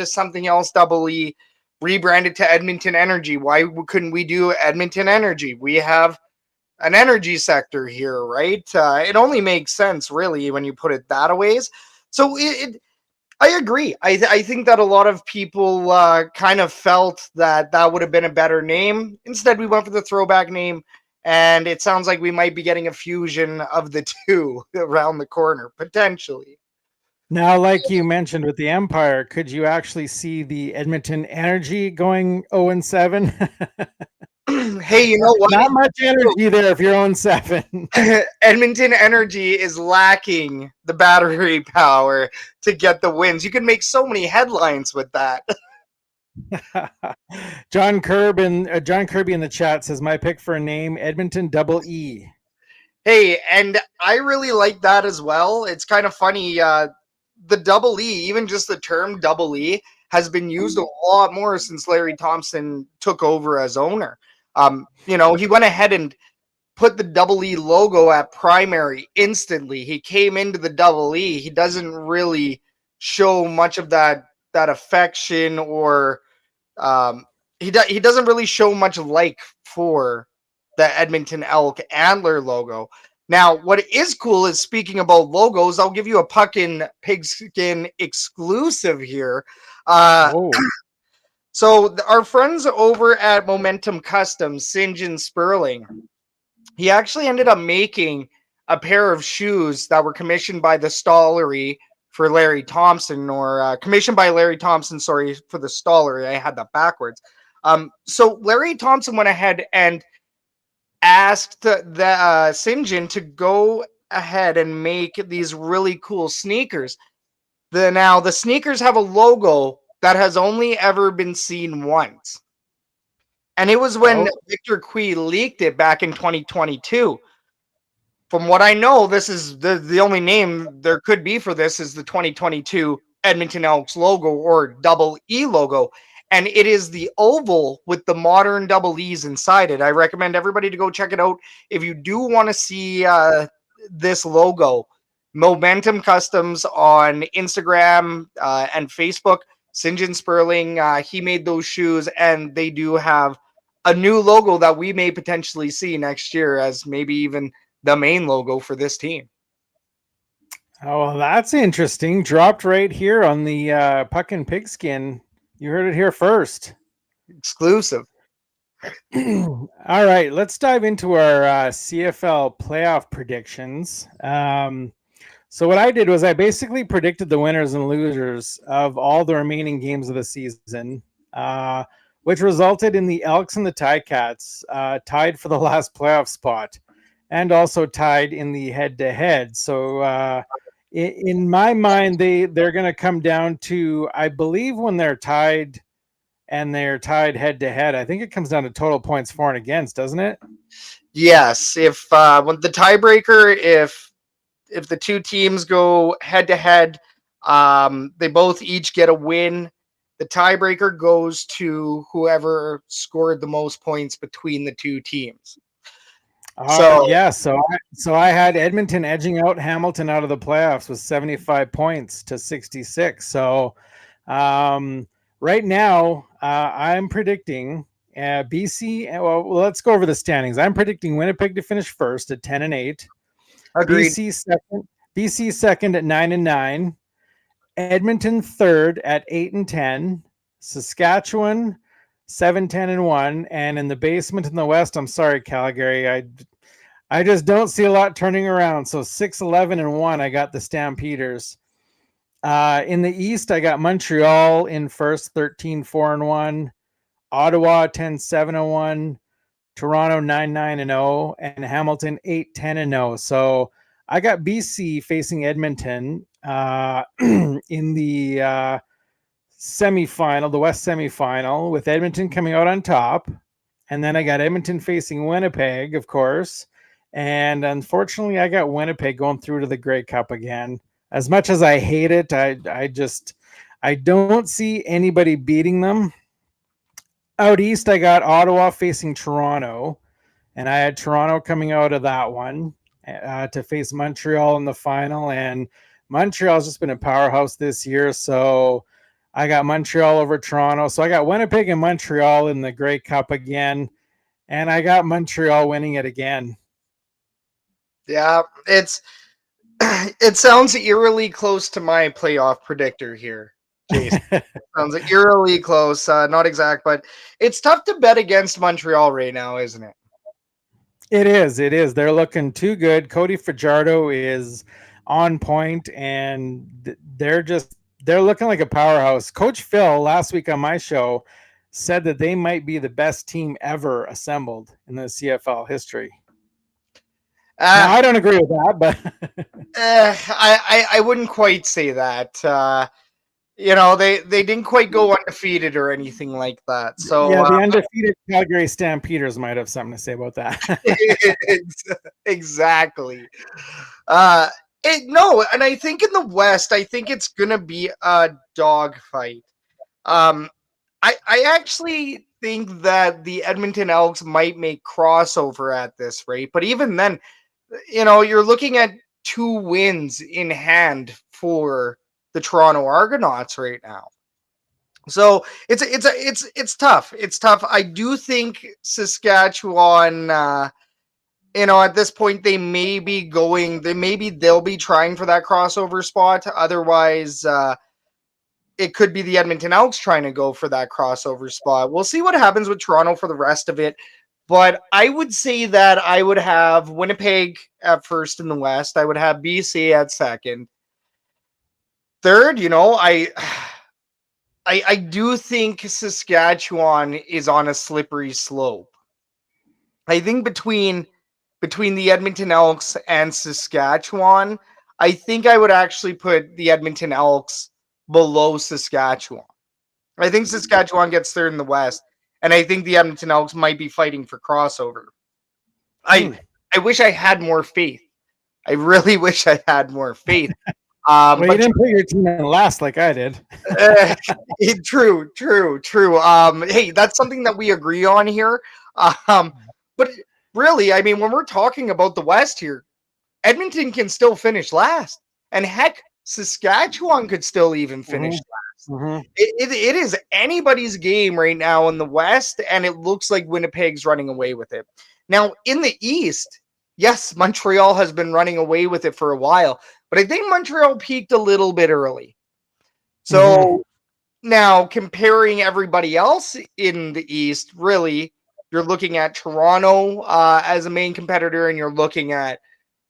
something else, Double E, rebrand it to Edmonton Energy. Why couldn't we do Edmonton Energy? We have an energy sector here, right? It only makes sense, really, when you put it that ways. So I agree. I think that a lot of people kind of felt that would have been a better name. Instead, we went for the throwback name, and it sounds like we might be getting a fusion of the two around the corner, potentially. Now, like you mentioned with the Empire, could you actually see the Edmonton Energy going 0-7? Hey, you know what? Not much energy there if you're 0-7. Edmonton Energy is lacking the battery power to get the wins. You can make so many headlines with that. John Kirby in the chat says my pick for a name, Edmonton Double E. Hey, and I really like that as well. It's kind of funny. The Double E, even just the term Double E, has been used a lot more since Larry Thompson took over as owner. He went ahead and put the Double E logo at primary instantly. He came into the Double E. He doesn't really show much of that affection, or he doesn't really show much like for the Edmonton Elk antler logo. Now, what is cool is, speaking about logos, I'll give you a Puckin Pigskin exclusive here. So our friends over at Momentum Customs, St. John Sperling, he actually ended up making a pair of shoes that were commissioned by the Stollery for Larry Thompson, or commissioned by Larry Thompson, sorry, for the Stollery. I had that backwards. So Larry Thompson went ahead and asked the St. John to go ahead and make these really cool sneakers. Now, the sneakers have a logo that has only ever been seen once. And it was when Victor Cui leaked it back in 2022. From what I know, this is the only name there could be for this is the 2022 Edmonton Elks logo, or Double E logo. And it is the oval with the modern double E's inside it. I recommend everybody to go check it out. If you do want to see this logo, Momentum Customs on Instagram and Facebook, St. John Sperling, he made those shoes, and they do have a new logo that we may potentially see next year as maybe even the main logo for this team. Oh, well, that's interesting. Dropped right here on the Puckin Pigskin. You heard it here first. Exclusive. All right, let's dive into our CFL playoff predictions. So what I did was I basically predicted the winners and losers of all the remaining games of the season, which resulted in the Elks and the Ticats tied for the last playoff spot, and also tied in the head-to-head. So in my mind, they're going to come down to, I believe, when they're tied and they're tied head-to-head, I think it comes down to total points for and against, doesn't it? Yes. If when the tiebreaker, if the two teams go head-to-head, they both each get a win. The tiebreaker goes to whoever scored the most points between the two teams. So I had Edmonton edging out Hamilton out of the playoffs with 75 points to 66. So right now, I'm predicting BC. Well, let's go over the standings. I'm predicting Winnipeg to finish first at 10-8. Agreed. BC second at 9-9. Edmonton third at 8-10. Saskatchewan 7-10-1. And in the basement in the West, I'm sorry, Calgary. I just don't see a lot turning around. So 6-11-1. I got the Stampeders. In the East, I got Montreal in first, 13-4-1. Ottawa 10-7-1. Toronto 9-9-0, and Hamilton 8-10-0. So I got BC facing Edmonton in the semifinal, the West semifinal, with Edmonton coming out on top. And then I got Edmonton facing Winnipeg, of course. And unfortunately, I got Winnipeg going through to the Grey Cup again. As much as I hate it, I don't see anybody beating them. Out East, I got Ottawa facing Toronto. And I had Toronto coming out of that one to face Montreal in the final. And Montreal's just been a powerhouse this year. So I got Montreal over Toronto. So I got Winnipeg and Montreal in the Grey Cup again. And I got Montreal winning it again. Yeah, it sounds eerily close to my playoff predictor here, Jason. Sounds eerily close. Not exact, but it's tough to bet against Montreal right now, isn't it? It is. They're looking too good. Cody Fajardo is on point, and they're looking like a powerhouse. Coach Phil last week on my show said that they might be the best team ever assembled in the CFL history. Now, I don't agree with that, but I wouldn't quite say that. They didn't quite go undefeated or anything like that. So yeah, the undefeated Calgary Stampeders might have something to say about that. Exactly. No, and I think in the West, I think it's gonna be a dogfight. I actually think that the Edmonton Elks might make crossover at this rate, but even then, you're looking at 2 wins in hand for the Toronto Argonauts right now. So it's tough. It's tough. I do think Saskatchewan, at this point they'll be trying for that crossover spot. Otherwise, it could be the Edmonton Elks trying to go for that crossover spot. We'll see what happens with Toronto for the rest of it. But I would say that I would have Winnipeg at first in the West. I would have BC at second. Third, I do think Saskatchewan is on a slippery slope. I think between the Edmonton Elks and Saskatchewan, I think I would actually put the Edmonton Elks below Saskatchewan. I think Saskatchewan gets third in the West, and I think the Edmonton Elks might be fighting for crossover. I wish I had more faith. I really wish I had more faith. Well, you didn't put your team in last like I did. True. Hey, that's something that we agree on here. But really, I mean, when we're talking about the West here, Edmonton can still finish last. And heck, Saskatchewan could still even finish last. Mm-hmm. It is anybody's game right now in the West, and it looks like Winnipeg's running away with it. Now, in the East, yes, Montreal has been running away with it for a while, but I think Montreal peaked a little bit early. So now comparing everybody else in the East, really, you're looking at Toronto as a main competitor, and you're looking at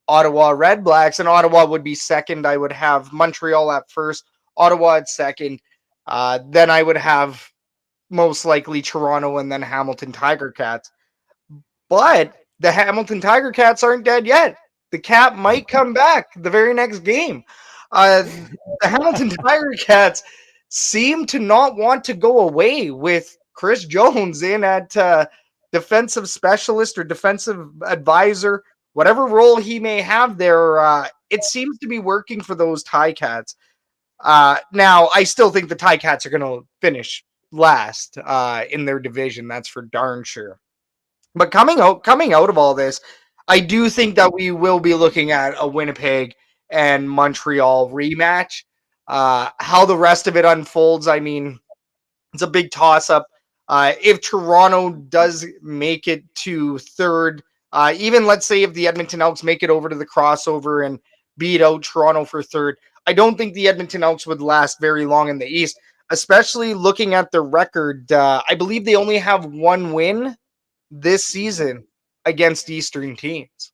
Ottawa Red Blacks, and Ottawa would be second. I would have Montreal at first, Ottawa at second. Then I would have most likely Toronto and then Hamilton Tiger Cats. But the Hamilton Tiger Cats aren't dead yet. The Cat might come back the very next game. The Hamilton Tiger Cats seem to not want to go away with Chris Jones in at defensive specialist or defensive advisor, whatever role he may have there. It seems to be working for those Ticats. Now, I still think the Ticats are going to finish last in their division. That's for darn sure. But coming out of all this, I do think that we will be looking at a Winnipeg and Montreal rematch. How the rest of it unfolds, I mean, It's a big toss-up. If Toronto does make it to third, even let's say if the Edmonton Elks make it over to the crossover and beat out Toronto for third, I don't think the Edmonton Elks would last very long in the East, especially looking at the record. I believe they only have one win this season against Eastern teams.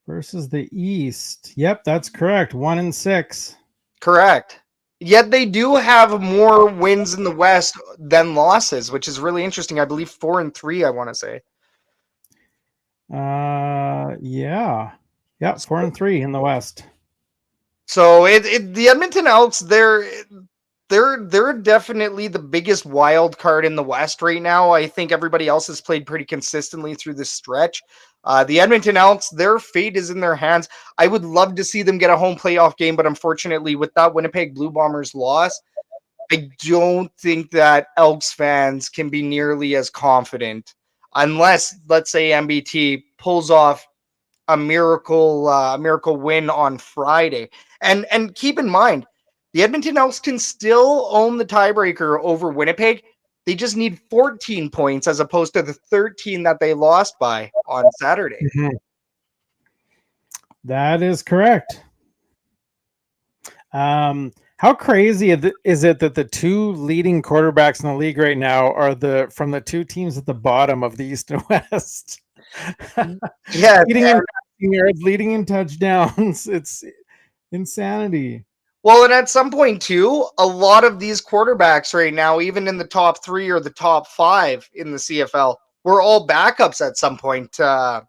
Versus the East. Yep, that's correct. 1-6. Correct. Yet they do have more wins in the West than losses, which is really interesting. I believe 4-3, I want to say. Yeah. 4-3 in the West. So the Edmonton Elks, they're definitely the biggest wild card in the West right now. I think everybody else has played pretty consistently through this stretch. The Edmonton Elks, their fate is in their hands. I would love to see them get a home playoff game, but unfortunately, with that Winnipeg Blue Bombers loss, I don't think that Elks fans can be nearly as confident unless, let's say, MBT pulls off a miracle win on Friday. And keep in mind, the Edmonton Elks can still own the tiebreaker over Winnipeg. They just need 14 points as opposed to the 13 that they lost by on Saturday. Mm-hmm. That is correct. How crazy is it that the two leading quarterbacks in the league right now are from the two teams at the bottom of the East and West? Yeah, leading in touchdowns. It's insanity. Well, and at some point too, a lot of these quarterbacks right now, even in the top 3 or the top 5 in the CFL, were all backups at some point. I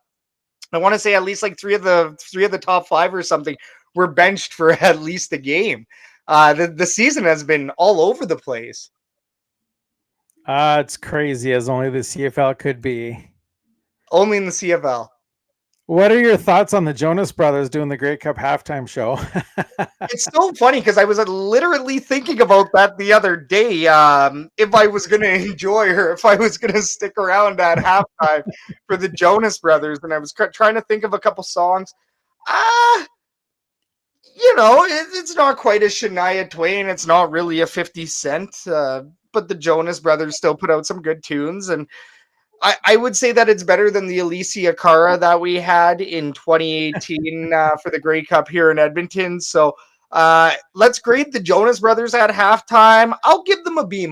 want to say at least like three of the top 5 or something were benched for at least a game. The season has been all over the place. It's crazy as only the CFL could be. Only in the CFL. What are your thoughts on the Jonas Brothers doing the Grey Cup halftime show? It's so funny because I was literally thinking about that the other day. If I was going to enjoy or if I was going to stick around at halftime for the Jonas Brothers, and I was trying to think of a couple songs. It's not quite a Shania Twain. It's not really a 50 Cent, but the Jonas Brothers still put out some good tunes, and I would say that it's better than the Alicia Cara that we had in 2018 for the Grey Cup here in Edmonton. So let's grade the Jonas Brothers at halftime. I'll give them a B-.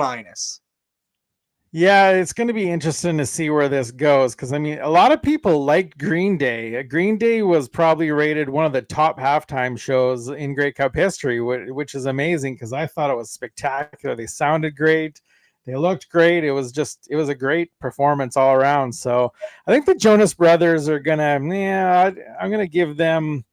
Yeah, it's going to be interesting to see where this goes because, I mean, a lot of people liked Green Day. Green Day was probably rated one of the top halftime shows in Grey Cup history, which is amazing because I thought it was spectacular. They sounded great. They looked great. It was a great performance all around. So I think the Jonas Brothers are I'm going to give them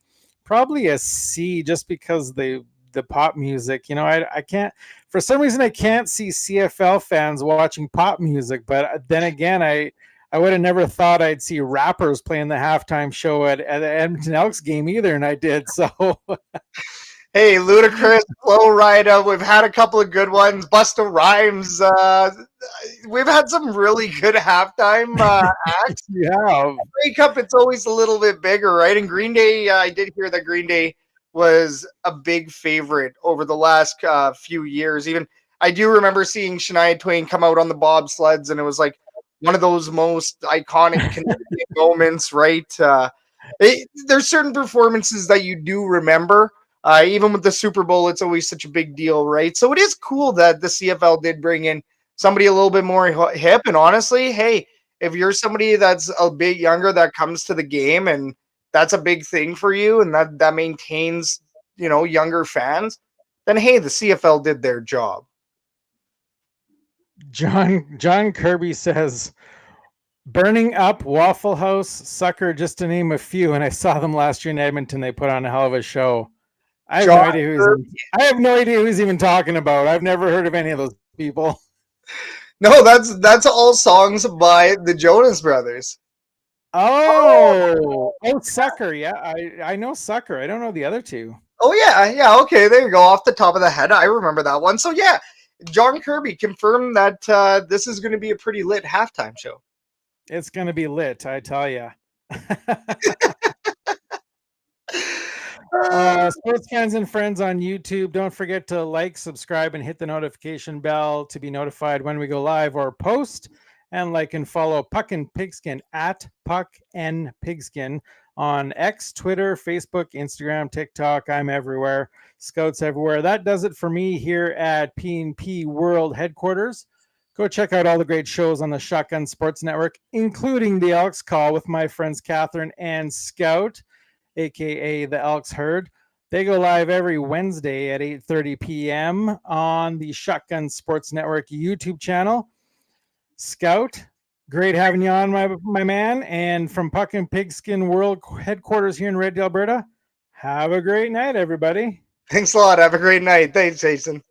probably a C just because the pop music, I can't, for some reason, I can't see CFL fans watching pop music, but then again, I would have never thought I'd see rappers playing the halftime show at the Edmonton Elks game either. And I did. So hey, Ludacris, Flow Rida, we've had a couple of good ones. Busta Rhymes, we've had some really good halftime acts. Yeah, Grey Cup, it's always a little bit bigger, right? And Green Day, I did hear that Green Day was a big favorite over the last few years. Even I do remember seeing Shania Twain come out on the bobsleds, and it was like one of those most iconic Canadian moments, right? There's certain performances that you do remember. Even with the Super Bowl, it's always such a big deal, right? So it is cool that the CFL did bring in somebody a little bit more hip. And honestly, hey, if you're somebody that's a bit younger that comes to the game and that's a big thing for you and that maintains, younger fans, then hey, the CFL did their job. John Kirby says, Burning Up, Waffle House, Sucker, just to name a few. And I saw them last year in Edmonton. They put on a hell of a show. I have no idea who he's even talking about. I've never heard of any of those people. No, that's all songs by the Jonas Brothers. Oh, Sucker. Yeah, I know Sucker. I don't know the other two. Oh, yeah. Okay, there you go. Off the top of the head, I remember that one. So, yeah, John Kirby confirmed that this is going to be a pretty lit halftime show. It's going to be lit, I tell you. Sports fans and friends on YouTube, don't forget to like, subscribe, and hit the notification bell to be notified when we go live or post. And like and follow Puck and Pigskin at Puck and Pigskin on X, Twitter, Facebook, Instagram, TikTok. I'm everywhere. Scouts everywhere. That does it for me here at P&P World Headquarters. Go check out all the great shows on the Shotgun Sports Network, including the Elks Call with my friends Catherine and Scout, aka the Elks Herd. They go live every Wednesday at 8:30 p.m. on the Shotgun Sports Network YouTube channel. Scout, great having you on, my man. And from Puck and Pigskin World Headquarters here in Red Deer, Alberta, have a great night, everybody. Thanks a lot. Have a great night. Thanks, Jason.